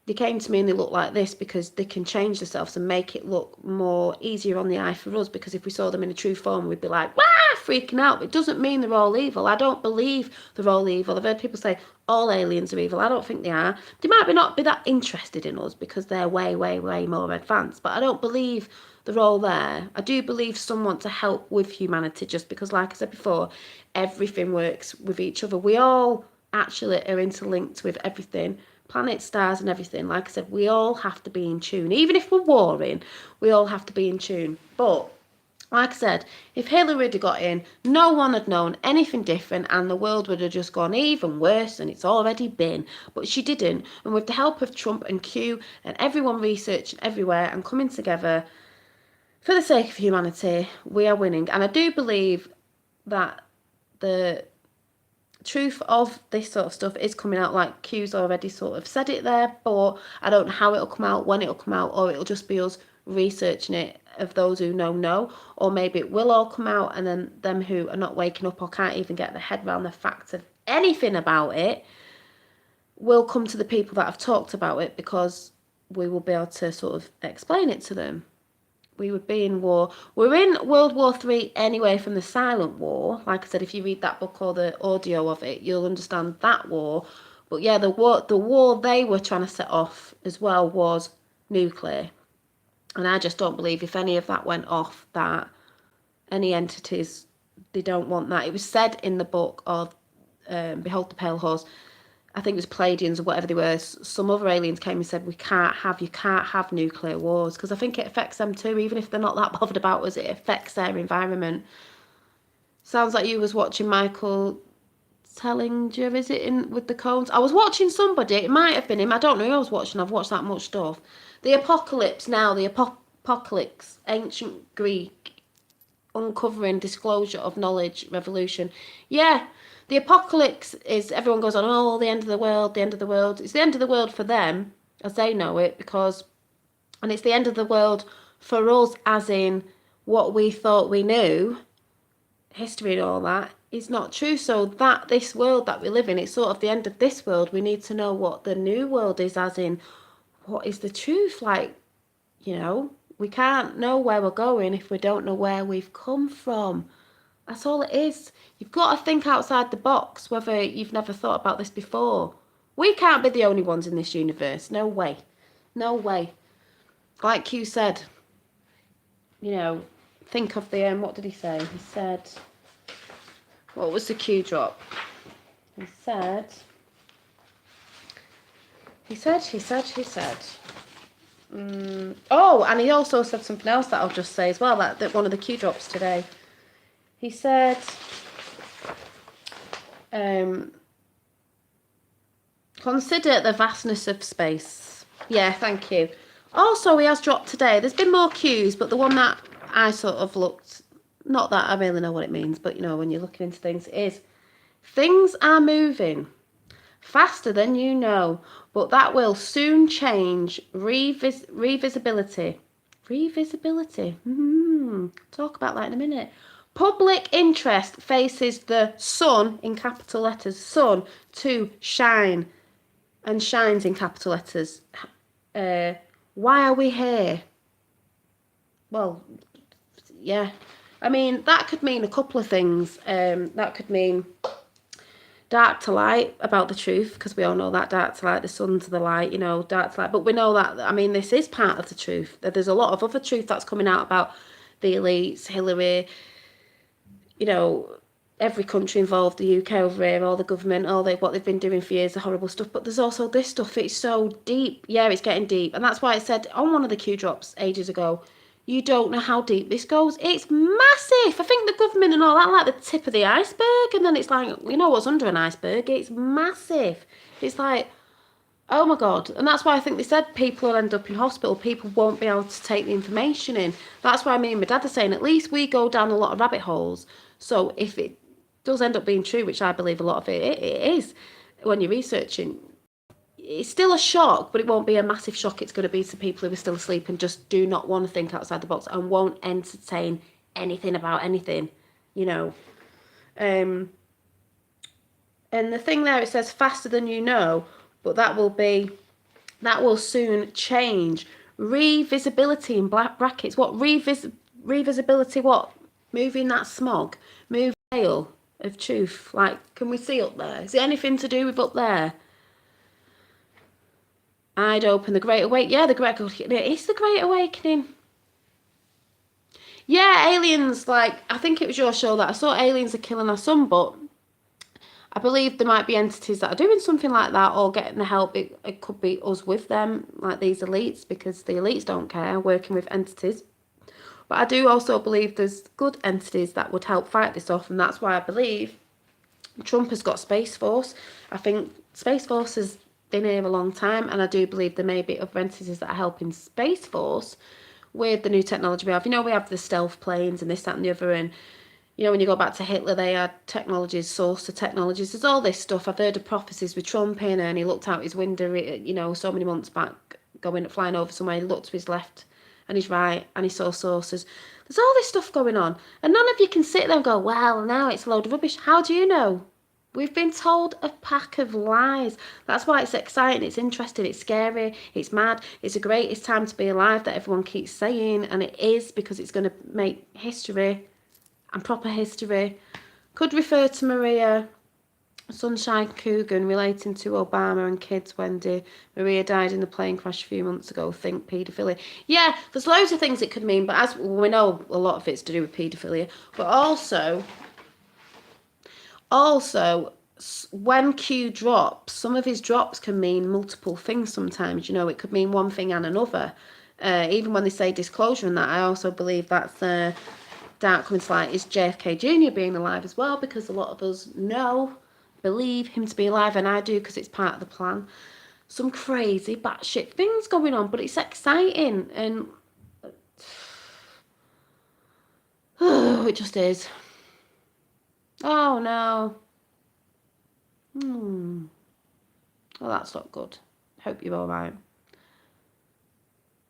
they came to me and they look like this because they can change themselves and make it look more easier on the eye for us, because if we saw them in a true form, we'd be like, wah, freaking out. It doesn't mean they're all evil. I don't believe they're all evil. I've heard people say all aliens are evil. I don't think they are. They might not be that interested in us because they're way, way, way more advanced, but I don't believe they're all there. I do believe some want to help with humanity, just because, like I said before, everything works with each other. We all actually are interlinked with everything. Planets, stars and everything. Like I said, we all have to be in tune. Even if we're warring, we all have to be in tune. But like I said, if Hillary had got in, no one had known anything different, and the world would have just gone even worse than it's already been. But she didn't. And with the help of Trump and Q and everyone researching everywhere and coming together for the sake of humanity, we are winning. And I do believe that the truth of this sort of stuff is coming out, like Q's already sort of said it there, but I don't know how it'll come out, when it'll come out, or it'll just be us researching it, of those who know, or maybe it will all come out and then them who are not waking up or can't even get their head around the facts of anything about it will come to the people that have talked about it, because we will be able to sort of explain it to them. We would be in war. We're in World War III anyway from the silent war. Like I said, if you read that book or the audio of it, you'll understand that war. But yeah, the war they were trying to set off as well was nuclear. And I just don't believe if any of that went off, that any entities, they don't want that. It was said in the book of Behold the Pale Horse, I think it was Pleiadians or whatever they were, some other aliens came and said, you can't have nuclear wars, because I think it affects them too, even if they're not that bothered about us, it affects their environment. Sounds like you was watching Michael Tellinger, is it, in with the cones? I was watching somebody, it might have been him, I don't know who I was watching, I've watched that much stuff. The Apocalypse Now, the Apocalypse, ancient Greek, uncovering disclosure of knowledge revolution. Yeah, the apocalypse is, everyone goes on, oh, the end of the world, the end of the world. It's the end of the world for them, as they know it, because, and it's the end of the world for us, as in what we thought we knew, history and all that, is not true. So that this world that we live in, it's sort of the end of this world. We need to know what the new world is, as in, what is the truth? Like, you know, we can't know where we're going if we don't know where we've come from. That's all it is. You've got to think outside the box, whether you've never thought about this before. We can't be the only ones in this universe. No way. No way. Like Q said, you know, think of the, what did he say? He said, what was the Q drop? He said, oh, and he also said something else that I'll just say as well, that one of the Q drops today. He said, consider the vastness of space. Yeah, thank you. Also, he has dropped today. There's been more Qs, but the one that I sort of looked, not that I really know what it means, but you know, when you're looking into things, it is, things are moving faster than you know, but that will soon change. Revisibility. Talk about that in a minute. Public interest faces the sun, in capital letters, sun, to shine, and shines in capital letters. Why are we here? Well, yeah. I mean, that could mean a couple of things. That could mean dark to light about the truth, because we all know that dark to light, the sun to the light, you know, dark to light. But we know that, I mean, this is part of the truth. That there's a lot of other truth that's coming out about the elites, Hillary, you know, every country involved, the UK over here, all the government, what they've been doing for years, the horrible stuff. But there's also this stuff. It's so deep. Yeah, it's getting deep. And that's why I said on one of the Q drops ages ago, you don't know how deep this goes. It's massive. I think the government and all that, like the tip of the iceberg. And then it's like, you know what's under an iceberg? It's massive. It's like, oh my God. And that's why I think they said people will end up in hospital. People won't be able to take the information in. That's why me and my dad are saying, at least we go down a lot of rabbit holes. So if it does end up being true, which I believe a lot of it is, when you're researching, it's still a shock, but it won't be a massive shock. It's going to be to people who are still asleep and just do not want to think outside the box and won't entertain anything about anything, you know. And the thing there, it says faster than you know, but that will soon change. Revisibility in black brackets. What revisibility? What? Moving that smog, move veil of truth. Like, can we see up there? Is it anything to do with up there? I'd open the Great Awakening. Yeah, it's the Great Awakening. Yeah, aliens, like, I think it was your show that I saw aliens are killing our son, but I believe there might be entities that are doing something like that or getting the help. It could be us with them, like these elites, because the elites don't care, working with entities. But I do also believe there's good entities that would help fight this off, and that's why I believe Trump has got Space Force. I think Space Force has been here a long time, and I do believe there may be other entities that are helping Space Force with the new technology we have. You know, we have the stealth planes and this, that and the other, and you know, when you go back to Hitler, they had technologies, source of technologies. There's all this stuff. I've heard of prophecies with Trump in, and he looked out his window, you know, so many months back, flying over somewhere, he looked to his left and his right, and he saw sources. There's all this stuff going on, and none of you can sit there and go, well, now it's a load of rubbish. How do you know? We've been told a pack of lies. That's why it's exciting, it's interesting, it's scary, it's mad, it's the greatest time to be alive that everyone keeps saying, and it is, because it's going to make history, and proper history. Could refer to Maria Sunshine Coogan relating to Obama and kids. Wendy, Maria died in the plane crash a few months ago. Think paedophilia. Yeah, there's loads of things it could mean, but as we know, a lot of it's to do with paedophilia. But also, when Q drops, some of his drops can mean multiple things sometimes. You know, it could mean one thing and another. Even when they say disclosure and that, I also believe that's dark coming to light is JFK Jr. being alive as well, because a lot of us believe him to be alive, and I do, because it's part of the plan. Some crazy batshit things going on, but it's exciting, and it just is. Oh no. Well, that's not good. Hope you're all right.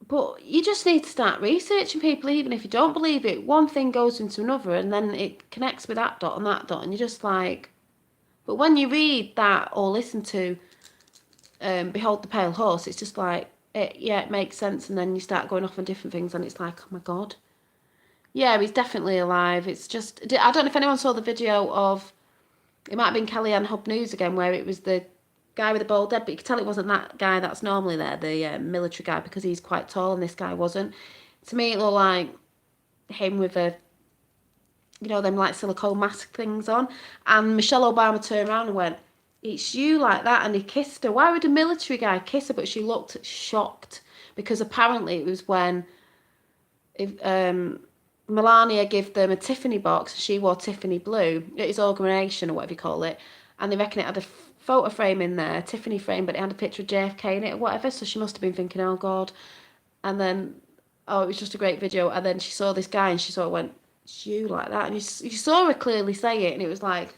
But you just need to start researching people, even if you don't believe it. One thing goes into another, and then it connects with that dot and that dot, and you're just like. But when you read that or listen to Behold the Pale Horse, it's just like, it makes sense, and then you start going off on different things, and it's like, oh my God. Yeah, he's definitely alive. It's just, I don't know if anyone saw the video of, it might have been Kellyanne Hub News again, where it was the guy with the bald head, but you could tell it wasn't that guy that's normally there, the military guy, because he's quite tall and this guy wasn't. To me, it looked like him with a, you know, them like silicone mask things on. And Michelle Obama turned around and went, it's you, like that, and he kissed her. Why would a military guy kiss her? But she looked shocked, because apparently it was when Melania gave them a Tiffany box. She wore Tiffany blue at his organisation, or whatever you call it, and they reckon it had a photo frame in there, Tiffany frame, but it had a picture of JFK in it or whatever. So she must have been thinking, oh God. And then, oh, it was just a great video. And then she saw this guy, and she sort of went, it's you, like that. And you saw her clearly say it, and it was like,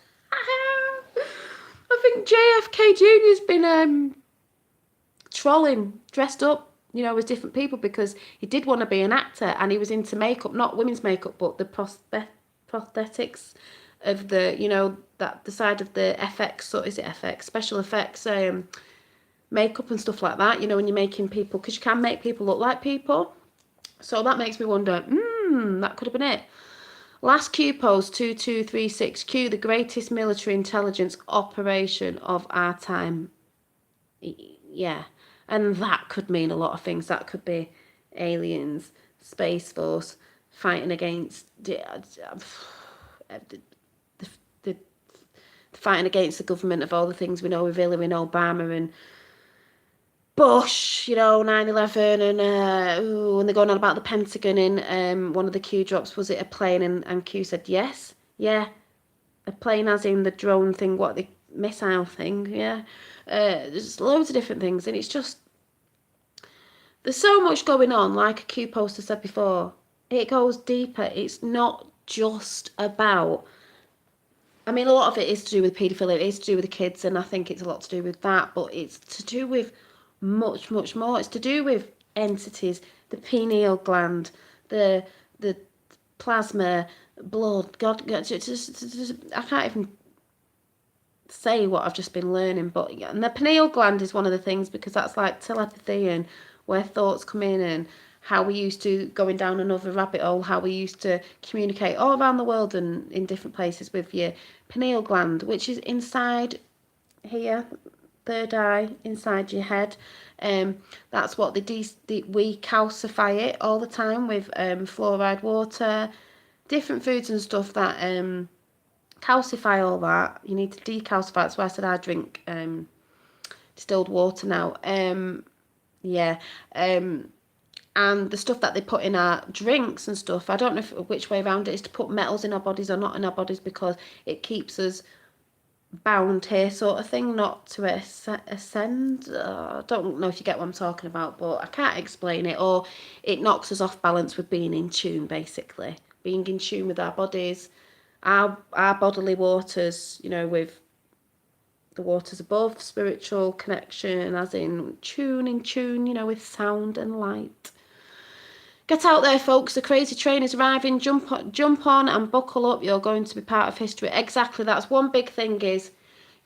I think JFK Jr.'s been trolling, dressed up, you know, as different people, because he did want to be an actor, and he was into makeup, not women's makeup, but the prosthetics of the, you know, that the side of the FX, so is it FX, special effects, makeup and stuff like that, you know, when you're making people, because you can make people look like people. So that makes me wonder, that could have been it. Last Q post 2236Q, the greatest military intelligence operation of our time. Yeah. And that could mean a lot of things. That could be aliens, Space Force, fighting against the fighting against the government of all the things we know with Hillary and Obama and Bush, 9/11, and they're going on about the Pentagon in one of the Q drops. Was it a plane? And Q said yes. Yeah, a plane as in the drone thing, what, the missile thing, yeah. There's loads of different things, and it's just, there's so much going on, like a Q poster said before. It goes deeper. It's not just about, I mean, a lot of it is to do with paedophilia, it is to do with the kids, and I think it's a lot to do with that, but it's to do with much, much more. It's to do with entities, the pineal gland, the plasma, blood. God, I can't even say what I've just been learning, but yeah, and the pineal gland is one of the things, because that's like telepathy and where thoughts come in, and how we used to, going down another rabbit hole, how we used to communicate all around the world and in different places with your pineal gland, which is inside here, third eye, inside your head. That's what we calcify it all the time with fluoride water, different foods and stuff that calcify all that. You need to decalcify. That's why I said I drink distilled water now. And the stuff that they put in our drinks and stuff, I don't know which way around it is to put metals in our bodies or not in our bodies, because it keeps us bound here, sort of thing, not to ascend. I don't know if you get what I'm talking about, but I can't explain it. Or it knocks us off balance with being in tune, basically. Being in tune with our bodies, our bodily waters, with the waters above, spiritual connection, as in tune, with sound and light. Get out there, folks. The crazy train is arriving. Jump on and buckle up. You're going to be part of history. Exactly. That's one big thing, is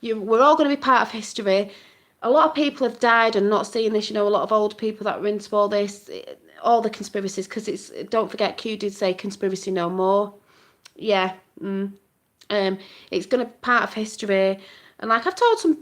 we're all going to be part of history. A lot of people have died and not seen this. A lot of old people that were into all this, all the conspiracies, because don't forget, Q did say conspiracy no more. Yeah. It's going to be part of history. And like I've told some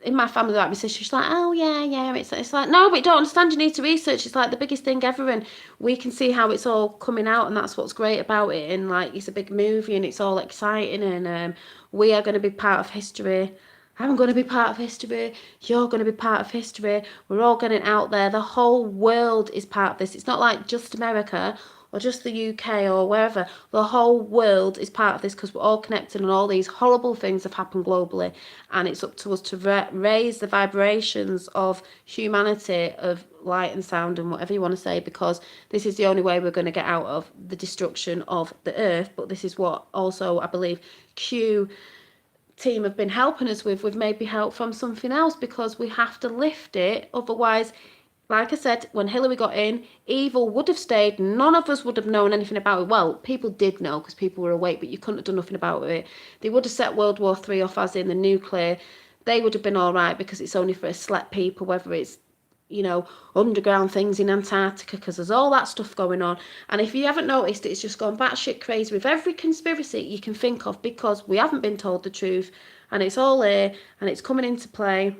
in my family, like my sister, she's like, oh yeah, it's like, no, but you don't understand, you need to research. It's like the biggest thing ever, and we can see how it's all coming out, and that's what's great about it. And like, it's a big movie and it's all exciting, and we are going to be part of history. I'm going to be part of history. You're going to be part of history. We're all getting out there. The whole world is part of this. It's not like just America or just the UK or wherever. The whole world is part of this, because we're all connected, and all these horrible things have happened globally, and it's up to us to raise the vibrations of humanity, of light and sound and whatever you want to say, because this is the only way we're going to get out of the destruction of the earth. But this is what also, I believe, Q team have been helping us with maybe help from something else, because we have to lift it. Otherwise, like I said, when Hillary got in, evil would have stayed. None of us would have known anything about it. Well, people did know, because people were awake, but you couldn't have done nothing about it. They would have set World War III off, as in the nuclear. They would have been all right, because it's only for a select people, whether it's, underground things in Antarctica, because there's all that stuff going on. And if you haven't noticed, it's just gone batshit crazy with every conspiracy you can think of, because we haven't been told the truth, and it's all here, and it's coming into play.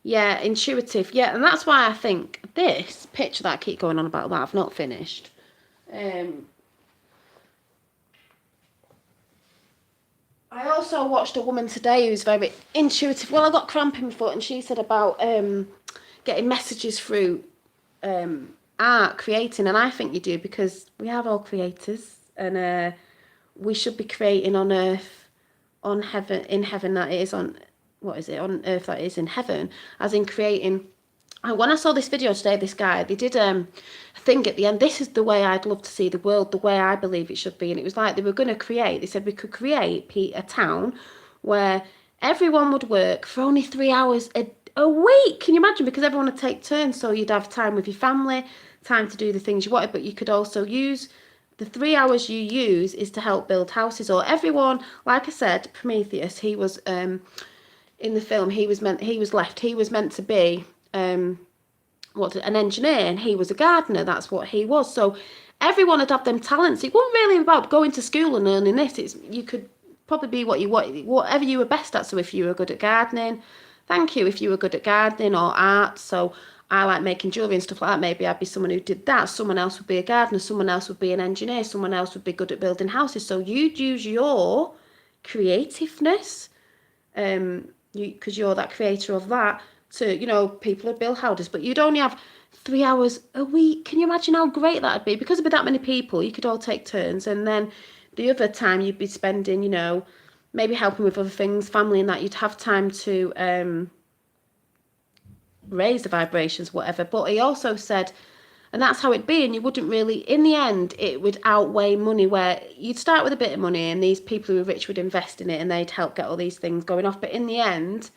Yeah, intuitive. Yeah, and that's why I think this picture that I keep going on about, that I've not finished. I also watched a woman today who's very intuitive. Well, I got cramp in my foot, and she said about getting messages through art, creating, and I think you do, because we are all creators, and we should be creating on earth, on heaven, in heaven, that is on. What is it, on earth that is in heaven, as in creating. And when I saw this video today, this guy, they did a thing at the end. This is the way I'd love to see the world, the way I believe it should be. And it was like they were going to create, they said we could create a town where everyone would work for only 3 hours a week. Can you imagine? Because everyone would take turns, so you'd have time with your family, time to do the things you wanted, but you could also use the 3 hours you use is to help build houses. Or everyone, like I said, Prometheus, he was in the film, he was meant to be an engineer, and he was a gardener. That's what he was. So everyone would have them talents. It wasn't really about going to school and earning this. You could probably be whatever you were best at. So if you were good at gardening, thank you. If you were good at gardening or art, so I like making jewellery and stuff like that, maybe I'd be someone who did that. Someone else would be a gardener, someone else would be an engineer, someone else would be good at building houses. So you'd use your creativeness, because you're that creator of that, to, people would build houses, but you'd only have 3 hours a week. Can you imagine how great that'd be? Because there'd be that many people, you could all take turns, and then the other time you'd be spending, maybe helping with other things, family and that. You'd have time to raise the vibrations, whatever. But he also said, and that's how it'd be, and you wouldn't really, in the end, it would outweigh money, where you'd start with a bit of money and these people who were rich would invest in it and they'd help get all these things going off. But in the end,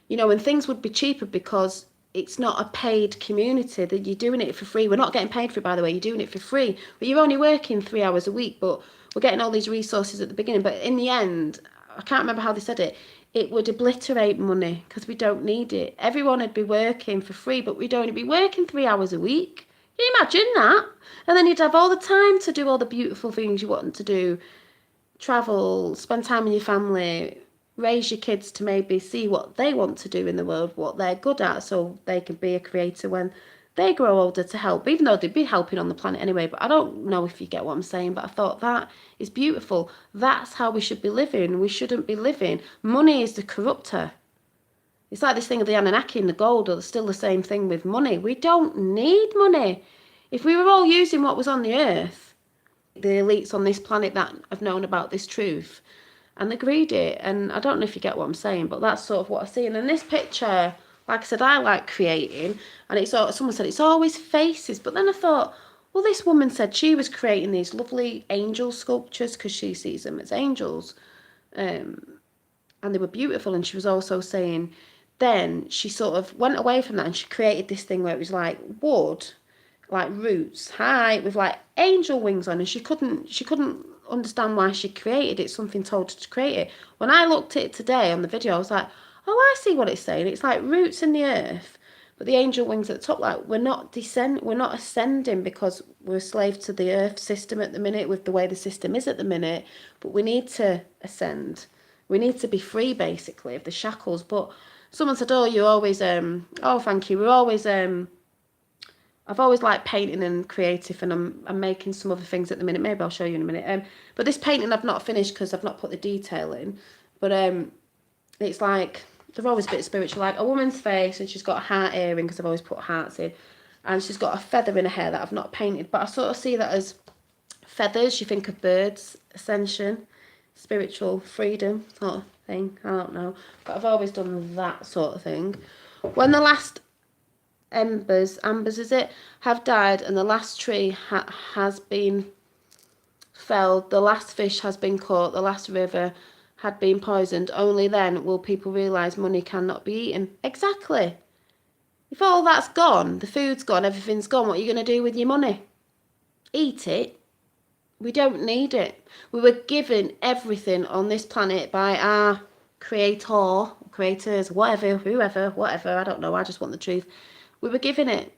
and things would be cheaper because it's not a paid community, that you're doing it for free. We're not getting paid for it, by the way, you're doing it for free. But you're only working 3 hours a week, but we're getting all these resources at the beginning. But in the end, I can't remember how they said it, it would obliterate money because we don't need it. Everyone would be working for free, but we'd only be working 3 hours a week. Can you imagine that? And then you'd have all the time to do all the beautiful things you want to do. Travel, spend time with your family, raise your kids to maybe see what they want to do in the world, what they're good at, so they can be a creator when they grow older to help, even though they'd be helping on the planet anyway. But I don't know if you get what I'm saying, but I thought that is beautiful. That's how we should be living. We shouldn't be living. Money is the corrupter. It's like this thing of the Anunnaki and the gold, or still the same thing with money. We don't need money. If we were all using what was on the earth, the elites on this planet that have known about this truth, and they're greedy, and I don't know if you get what I'm saying, but that's sort of what I see. And in this picture, like I said, I like creating, and someone said it's always faces, but then I thought, well, this woman said she was creating these lovely angel sculptures because she sees them as angels, and they were beautiful. And she was also saying, then she sort of went away from that and she created this thing where it was like wood, like roots, high, with like angel wings on, and she couldn't understand why she created it. Something told her to create it. When I looked at it today on the video, I was like, oh, I see what it's saying. It's like roots in the earth, but the angel wings at the top. Like we're not ascending because we're a slave to the earth system at the minute, with the way the system is at the minute. But we need to ascend. We need to be free, basically, of the shackles. But someone said, oh, you're always oh, thank you. We're always I've always liked painting and creative, and I'm making some other things at the minute. Maybe I'll show you in a minute. But this painting I've not finished because I've not put the detail in. But it's like, they're always a bit spiritual, like a woman's face, and she's got a heart earring because I've always put hearts in, and she's got a feather in her hair that I've not painted, but I sort of see that as feathers. You think of birds, ascension, spiritual freedom sort of thing. I don't know, but I've always done that sort of thing. When the last ambers is it, have died, and the last tree has been felled, the last fish has been caught, the last river had been poisoned, only then will people realise money cannot be eaten. Exactly. If all that's gone, the food's gone, everything's gone, what are you going to do with your money? Eat it. We don't need it. We were given everything on this planet by our creators, whatever, whoever, whatever, I don't know, I just want the truth. We were given it,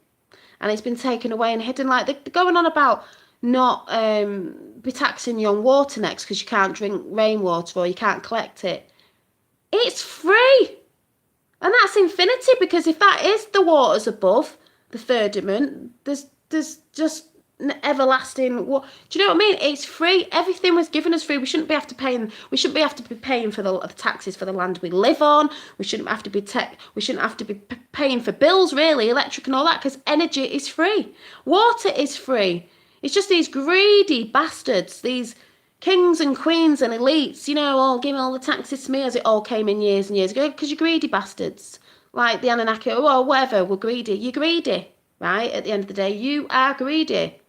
and it's been taken away and hidden. Like, they're going on about not be taxing you on water next because you can't drink rainwater or you can't collect it. It's free, and that's infinity, because if that is the waters above the firmament, there's just everlasting. What do you know what I mean? It's free. Everything was given us free. We shouldn't be have to be paying for the taxes for the land we live on. We shouldn't have to be paying for bills, really, electric and all that, because energy is free. Water is free. It's just these greedy bastards, these kings and queens and elites, all giving all the taxes to me, as it all came in years and years ago, because you're greedy bastards. Like the Anunnaki, or whatever, we're greedy. You're greedy, right? At the end of the day, you are greedy.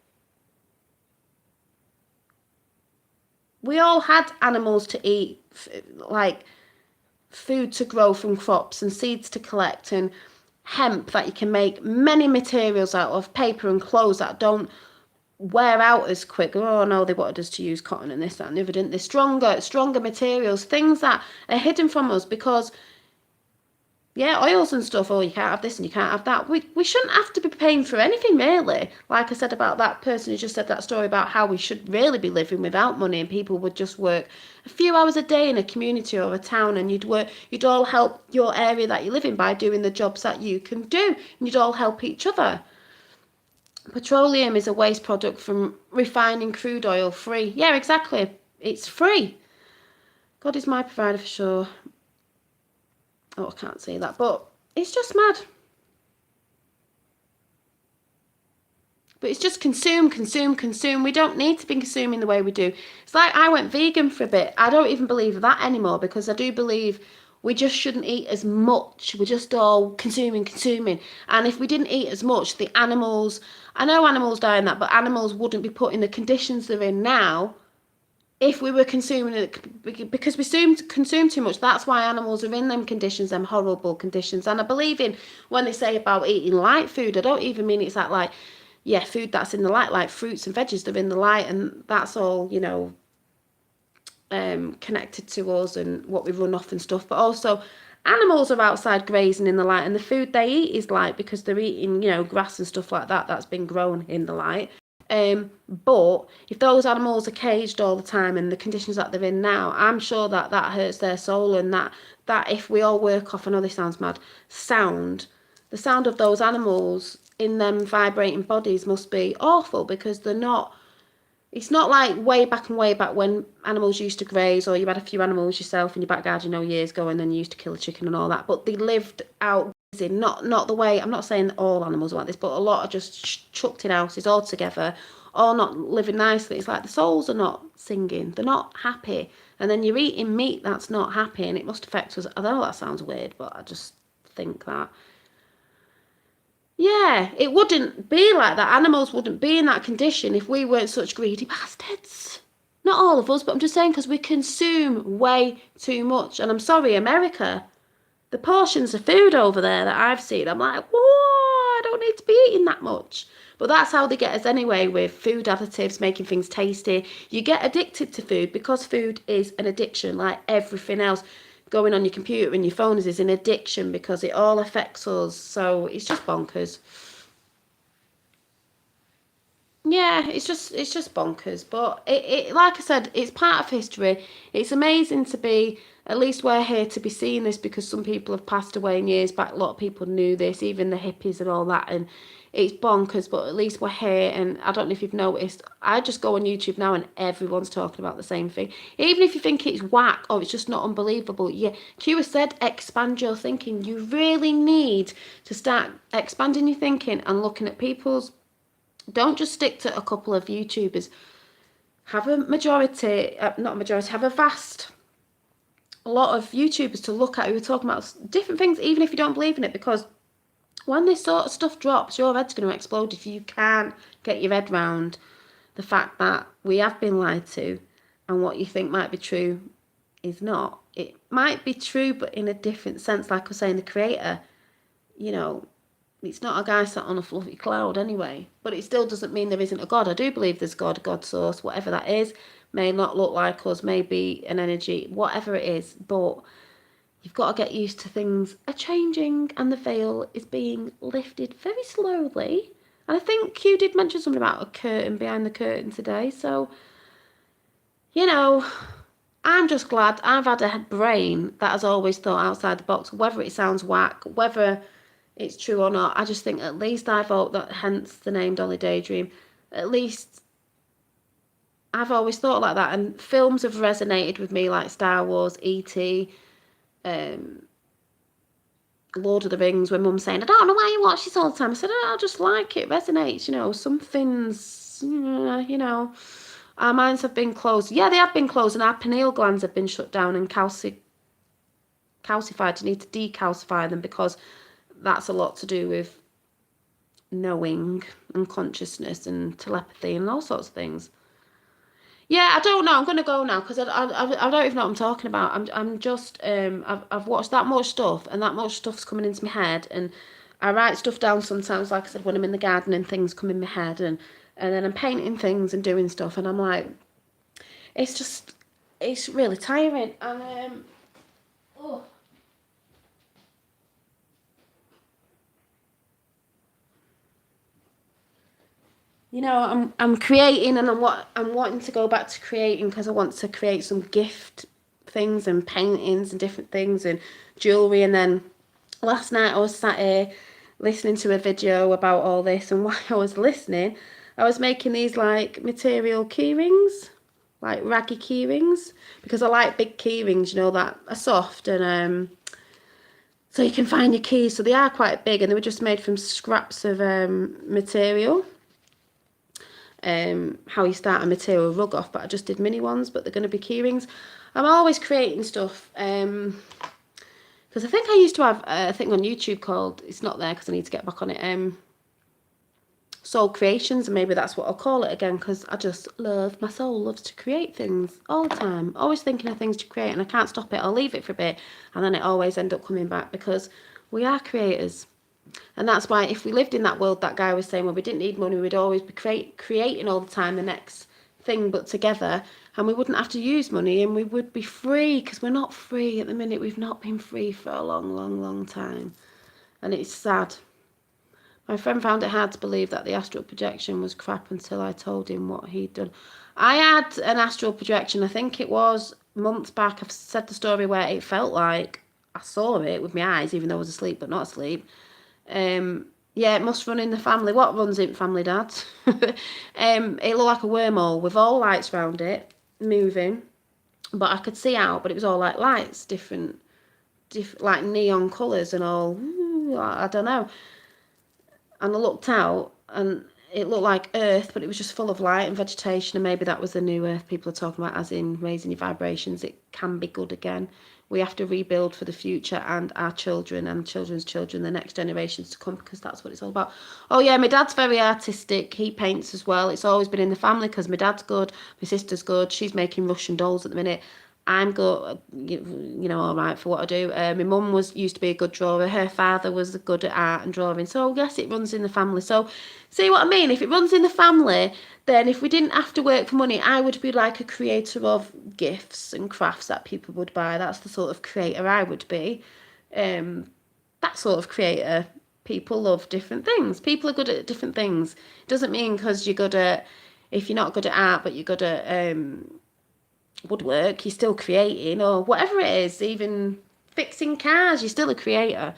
We all had animals to eat, like food to grow from crops and seeds to collect, and hemp that you can make many materials out of, paper and clothes that don't wear out as quick. Oh no, they wanted us to use cotton and this, that and the other, didn't they? Stronger materials, things that are hidden from us because Yeah, oils and stuff. Oh, you can't have this and you can't have that. We shouldn't have to be paying for anything, really. Like I said about that person who just said that story about how we should really be living without money, and people would just work a few hours a day in a community or a town, and you'd all help your area that you live in by doing the jobs that you can do, and you'd all help each other. Petroleum is a waste product from refining crude oil, free. Yeah, exactly. It's free. God is my provider for sure. Oh, I can't say that, but it's just mad. But it's just consume, consume, consume. We don't need to be consuming the way we do. It's like I went vegan for a bit. I don't even believe that anymore, because I do believe we just shouldn't eat as much. We're just all consuming, consuming. And if we didn't eat as much, the animals, I know animals die in that, but animals wouldn't be put in the conditions they're in now if we were consuming it, because we consume too much. That's why animals are in them conditions, them horrible conditions. And I believe in when they say about eating light food, I don't even mean it's like yeah, food that's in the light, like fruits and veggies, they're in the light, and that's all, connected to us and what we run off and stuff. But also animals are outside grazing in the light, and the food they eat is light because they're eating, grass and stuff like that that's been grown in the light. But if those animals are caged all the time and the conditions that they're in now, I'm sure that hurts their soul, and that if we all work off, I know this sounds mad, the sound of those animals in them vibrating bodies must be awful, because it's not like way back when animals used to graze, or you had a few animals yourself in your back garden, years ago, and then you used to kill a chicken and all that, but they lived out grazing, not the way, I'm not saying all animals are like this, but a lot are just chucked in houses all together, all not living nicely. It's like the souls are not singing, they're not happy, and then you're eating meat that's not happy, and it must affect us. I know that sounds weird, but I just think that, yeah, it wouldn't be like that. Animals wouldn't be in that condition if we weren't such greedy bastards. Not all of us, but I'm just saying, because we consume way too much. And I'm sorry, America, the portions of food over there that I've seen, I'm like, whoa, I don't need to be eating that much. But that's how they get us anyway, with food additives, making things tasty. You get addicted to food because food is an addiction, like everything else. Going on your computer and your phone is an addiction, because it all affects us. So it's just bonkers. Yeah, it's just bonkers. But it like I said, it's part of history. It's amazing to be, at least we're here to be seeing this, because some people have passed away in years back. A lot of people knew this, even the hippies and all that, and it's bonkers. But at least we're here. And I don't know if you've noticed, I just go on YouTube now and everyone's talking about the same thing. Even if you think it's whack or it's just not unbelievable, yeah, Q has said expand your thinking. You really need to start expanding your thinking and looking at people's, don't just stick to a couple of YouTubers. Have a majority, not a majority, have a lot of YouTubers to look at who are talking about different things, even if you don't believe in it, because when this sort of stuff drops, your head's going to explode if you can't get your head round the fact that we have been lied to, and what you think might be true is not. It might be true, but in a different sense. Like I was saying, the creator, you know, it's not a guy sat on a fluffy cloud anyway, but it still doesn't mean there isn't a God. I do believe there's God, a God source, whatever that is. May not look like us, may be an energy, whatever it is, but you've got to get used to things are changing, and the veil is being lifted very slowly. And I think Q did mention something about a curtain behind the curtain today, so, I'm just glad I've had a brain that has always thought outside the box, whether it sounds whack, whether it's true or not. I just think at least I thought that, hence the name Dolly Daydream. At least I've always thought like that, and films have resonated with me, like Star Wars, E.T., Lord of the Rings, when Mum's saying, I don't know why you watch this all the time. I said, I just like it, resonates, some things, our minds have been closed. Yeah, they have been closed, and our pineal glands have been shut down and calcified. You need to decalcify them, because that's a lot to do with knowing and consciousness and telepathy and all sorts of things. Yeah, I don't know. I'm gonna go now, because I don't even know what I'm talking about. I'm just I've watched that much stuff, and that much stuff's coming into my head, and I write stuff down sometimes. Like I said, when I'm in the garden and things come in my head, and then I'm painting things and doing stuff, and I'm like, it's really tiring, and oh, you know, I'm creating, and I'm wanting to go back to creating because I want to create some gift things and paintings and different things and jewelry. And then last night I was sat here listening to a video about all this, and while I was listening, I was making these like material key rings, like raggy key rings, because I like big key rings, you know, that are soft and so you can find your keys. So they are quite big, and they were just made from scraps of material. How you start a material rug off, but I just did mini ones, but they're going to be key rings. I'm always creating stuff because I think I used to have a thing on YouTube called, it's not there because I need to get back on it, Soul Creations, and maybe that's what I'll call it again, because I just love, my soul loves to create things all the time, always thinking of things to create, and I can't stop it. I'll leave it for a bit and then it always end up coming back, because we are creators. And that's why if we lived in that world that guy was saying, well, we didn't need money, we'd always be creating all the time the next thing but together, and we wouldn't have to use money, and we would be free, because we're not free at the minute. We've not been free for a long time, and it's sad. My friend found it hard to believe that the astral projection was crap until I told him what he'd done. I had an astral projection, I think it was months back. I've said the story where it felt like I saw it with my eyes, even though I was asleep but not asleep. Yeah, it must run in the family. What runs in family, Dad? It looked like a wormhole with all lights around it, moving. But I could see out, but it was all like lights, different like neon colours and all. I don't know. And I looked out, and it looked like Earth, but it was just full of light and vegetation, and maybe that was the new Earth people are talking about, as in raising your vibrations. It can be good again. We have to rebuild for the future and our children and children's children, the next generations to come, because that's what it's all about. Oh yeah, my dad's very artistic. He paints as well. It's always been in the family because my dad's good, my sister's good. She's making Russian dolls at the minute. I'm good, you know, all right for what I do. My mum used to be a good drawer. Her father was good at art and drawing. So yes, it runs in the family. So see what I mean? If it runs in the family, then if we didn't have to work for money, I would be like a creator of gifts and crafts that people would buy. That's the sort of creator I would be. That sort of creator. People love different things. People are good at different things. It doesn't mean because you're good at, if you're not good at art, but you're good at woodwork, you're still creating, or whatever it is, even fixing cars, you're still a creator.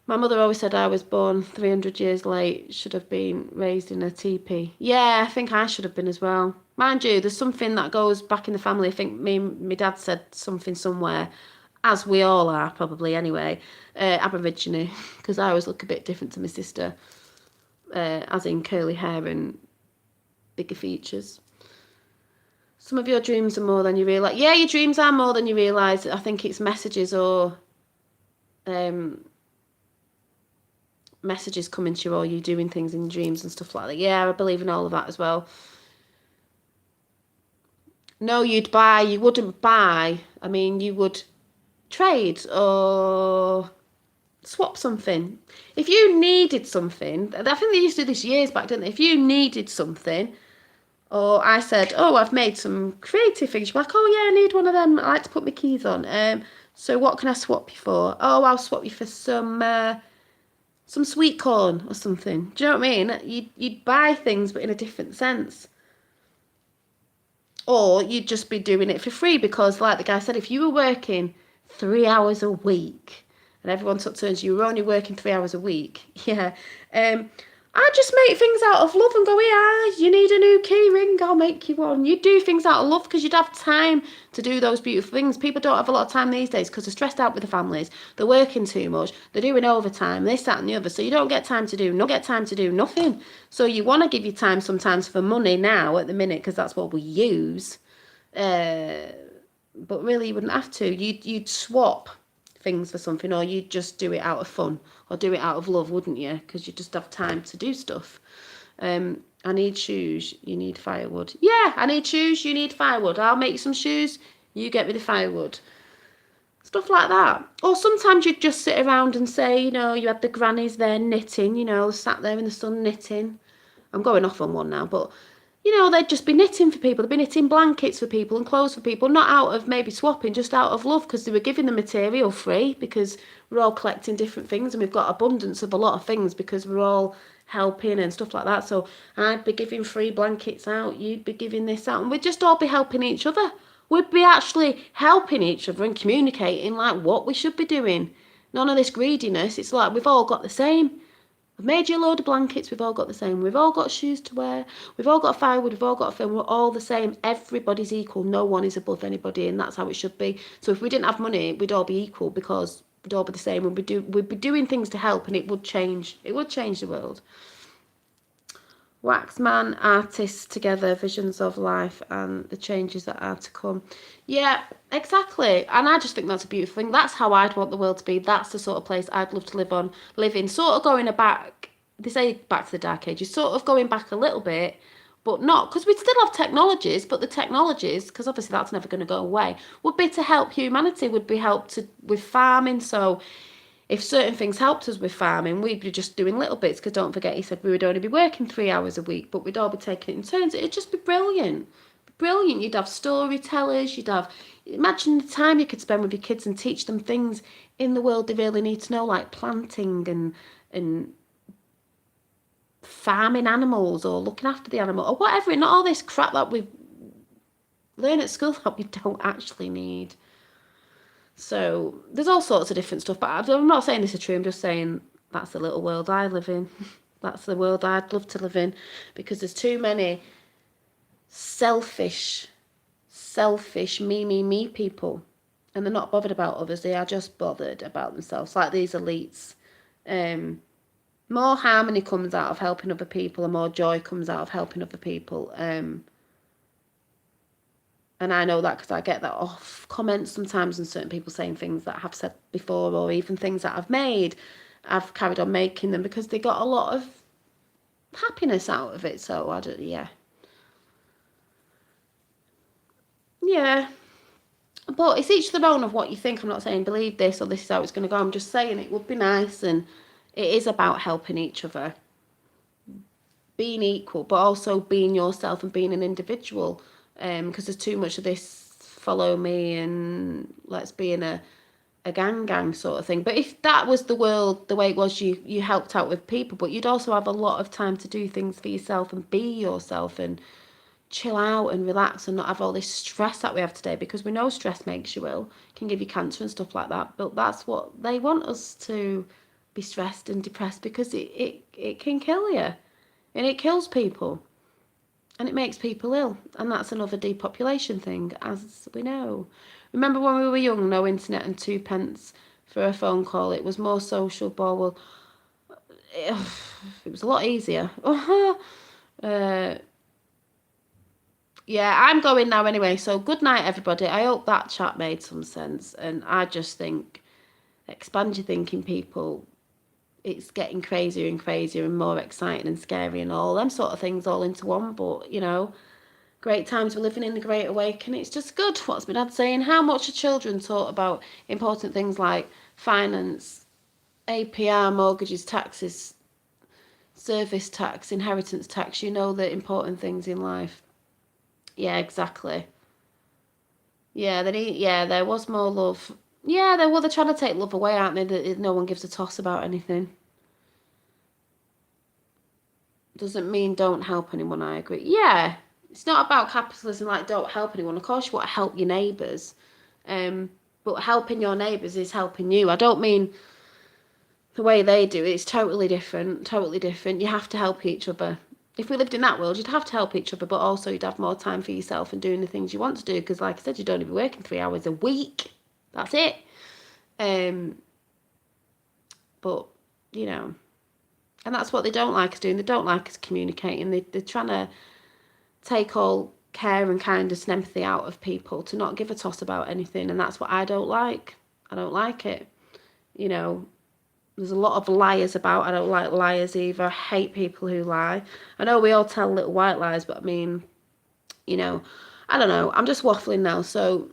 My mother always said I was born 300 years late, should have been raised in a teepee. Yeah, I think I should have been as well. Mind you, there's something that goes back in the family. I think my dad said something somewhere, as we all are probably anyway, Aborigine, because I always look a bit different to my sister, as in curly hair and bigger features. Some of your dreams are more than you realise. Yeah, your dreams are more than you realise. I think it's messages or messages coming to you, or you doing things in dreams and stuff like that. Yeah, I believe in all of that as well. No, you wouldn't buy. I mean, you would trade or swap something. If you needed something, I think they used to do this years back, didn't they? If you needed something, or I said, oh, I've made some creative things. You're like, oh yeah, I need one of them. I like to put my keys on. So what can I swap you for? Oh, I'll swap you for some sweet corn or something. Do you know what I mean? You'd buy things, but in a different sense. Or you'd just be doing it for free, because like the guy said, if you were working 3 hours a week and everyone took turns, you were only working 3 hours a week. Yeah. I just make things out of love and go, yeah, you need a new key ring, I'll make you one. You do things out of love because you'd have time to do those beautiful things. People don't have a lot of time these days because they're stressed out with the families. They're working too much. They're doing overtime, this, that and the other. So you don't get time to do nothing. So you want to give your time sometimes for money now at the minute, because that's what we use. But really you wouldn't have to. You'd swap things for something, or you'd just do it out of fun or do it out of love, wouldn't you? Because you just have time to do stuff. I need shoes, you need firewood. Yeah, I need shoes, you need firewood. I'll make some shoes, you get me the firewood. Stuff like that. Or sometimes you'd just sit around and say, you know, you had the grannies there knitting, you know, sat there in the sun knitting. I'm going off on one now, but you know, they'd just be knitting for people. They'd be knitting blankets for people and clothes for people, not out of maybe swapping, just out of love, because they were giving the material free, because we're all collecting different things and we've got abundance of a lot of things because we're all helping and stuff like that. So I'd be giving free blankets out, you'd be giving this out, and we'd just all be helping each other. We'd be actually helping each other and communicating like what we should be doing. None of this greediness. It's like we've all got the same. I've made you a load of blankets, we've all got the same. We've all got shoes to wear, we've all got firewood, we've all got a film, we're all the same. Everybody's equal, no one is above anybody, and that's how it should be. So if we didn't have money, we'd all be equal because we'd all be the same. We'd be doing things to help, and it would change the world. Waxman, artists together, visions of life and the changes that are to come. Yeah, exactly. And I just think that's a beautiful thing. That's how I'd want the world to be. That's the sort of place I'd love to live in. Sort of going back, they say back to the Dark Ages, sort of going back a little bit, but not, because we'd still have technologies, but the technologies, because obviously that's never going to go away, would be to help humanity, would be with farming. So if certain things helped us with farming, we'd be just doing little bits, because don't forget, he said we would only be working 3 hours a week, but we'd all be taking it in turns. It'd just be brilliant. Brilliant. You'd have storytellers, imagine the time you could spend with your kids and teach them things in the world they really need to know, like planting and farming animals or looking after the animal or whatever. Not all this crap that we learn at school that we don't actually need. So there's all sorts of different stuff, but I'm not saying this is true. I'm just saying that's the little world I live in. That's the world I'd love to live in, because there's too many selfish, me people, and they're not bothered about others. They are just bothered about themselves, like these elites. More harmony comes out of helping other people, and more joy comes out of helping other people. And I know that because I get that off comments sometimes, and certain people saying things that I have said before, or even things that I've made. I've carried on making them because they got a lot of happiness out of it. So I don't, yeah. But it's each their own of what you think. I'm not saying believe this or this is how it's going to go. I'm just saying it would be nice, and it is about helping each other, being equal, but also being yourself and being an individual. Because there's too much of this follow me and let's be in a gang sort of thing. But if that was the world the way it was, you helped out with people, but you'd also have a lot of time to do things for yourself and be yourself and chill out and relax and not have all this stress that we have today, because we know stress makes you ill, can give you cancer and stuff like that. But that's what they want us to be, stressed and depressed, because it can kill you, and it kills people. And it makes people ill. And that's another depopulation thing, as we know. Remember when we were young, no internet and 2p for a phone call. It was more social, well, it was a lot easier. Yeah, I'm going now anyway. So good night, everybody. I hope that chat made some sense. And I just think, expand your thinking, people. It's getting crazier and crazier and more exciting and scary and all them sort of things all into one. But, great times we're living in, the Great Awakening. It's just good. What's my dad saying? How much are children taught about important things like finance, APR, mortgages, taxes, service tax, inheritance tax? The important things in life. Yeah, exactly. Yeah, there was more love. Yeah, they're trying to take love away, aren't they? No one gives a toss about anything. Doesn't mean don't help anyone, I agree. Yeah, it's not about capitalism, like don't help anyone. Of course you want to help your neighbours. But helping your neighbours is helping you. I don't mean the way they do it. It's totally different, totally different. You have to help each other. If we lived in that world, you'd have to help each other, but also you'd have more time for yourself and doing the things you want to do, because like I said, you'd only be working 3 hours a week. That's it. But, and that's what they don't like us doing. They don't like us communicating. They're trying to take all care and kindness and empathy out of people, to not give a toss about anything. And that's what I don't like. I don't like it. There's a lot of liars about. I don't like liars either. I hate people who lie. I know we all tell little white lies, but I mean, I don't know. I'm just waffling now. So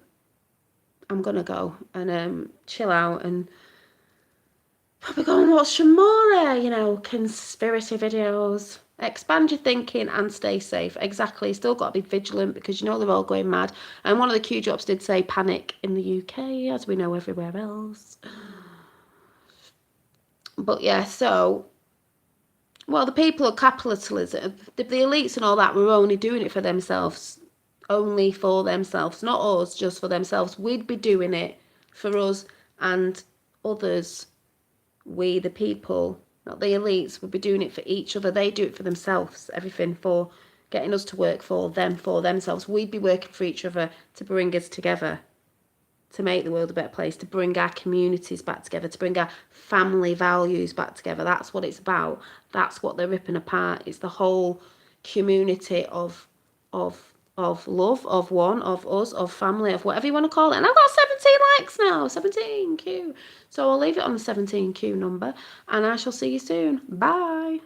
I'm going to go and chill out and probably go and watch some more, conspiracy videos. Expand your thinking and stay safe. Exactly. Still got to be vigilant, because they're all going mad. And one of the Q drops did say panic in the UK, as we know everywhere else. But yeah, so Well, the people of capitalism, the elites and all that, were only doing it for themselves, only for themselves, not us, just for themselves. We'd be doing it for us and others. We, the people, not the elites, would be doing it for each other. They do it for themselves, everything for getting us to work for them, for themselves. We'd be working for each other to bring us together, to make the world a better place, to bring our communities back together, to bring our family values back together. That's what it's about. That's what they're ripping apart. It's the whole community of love, of one, of us, of family, of whatever you want to call it. And I've got 17 likes now, 17Q. So I'll leave it on the 17Q number, and I shall see you soon. Bye.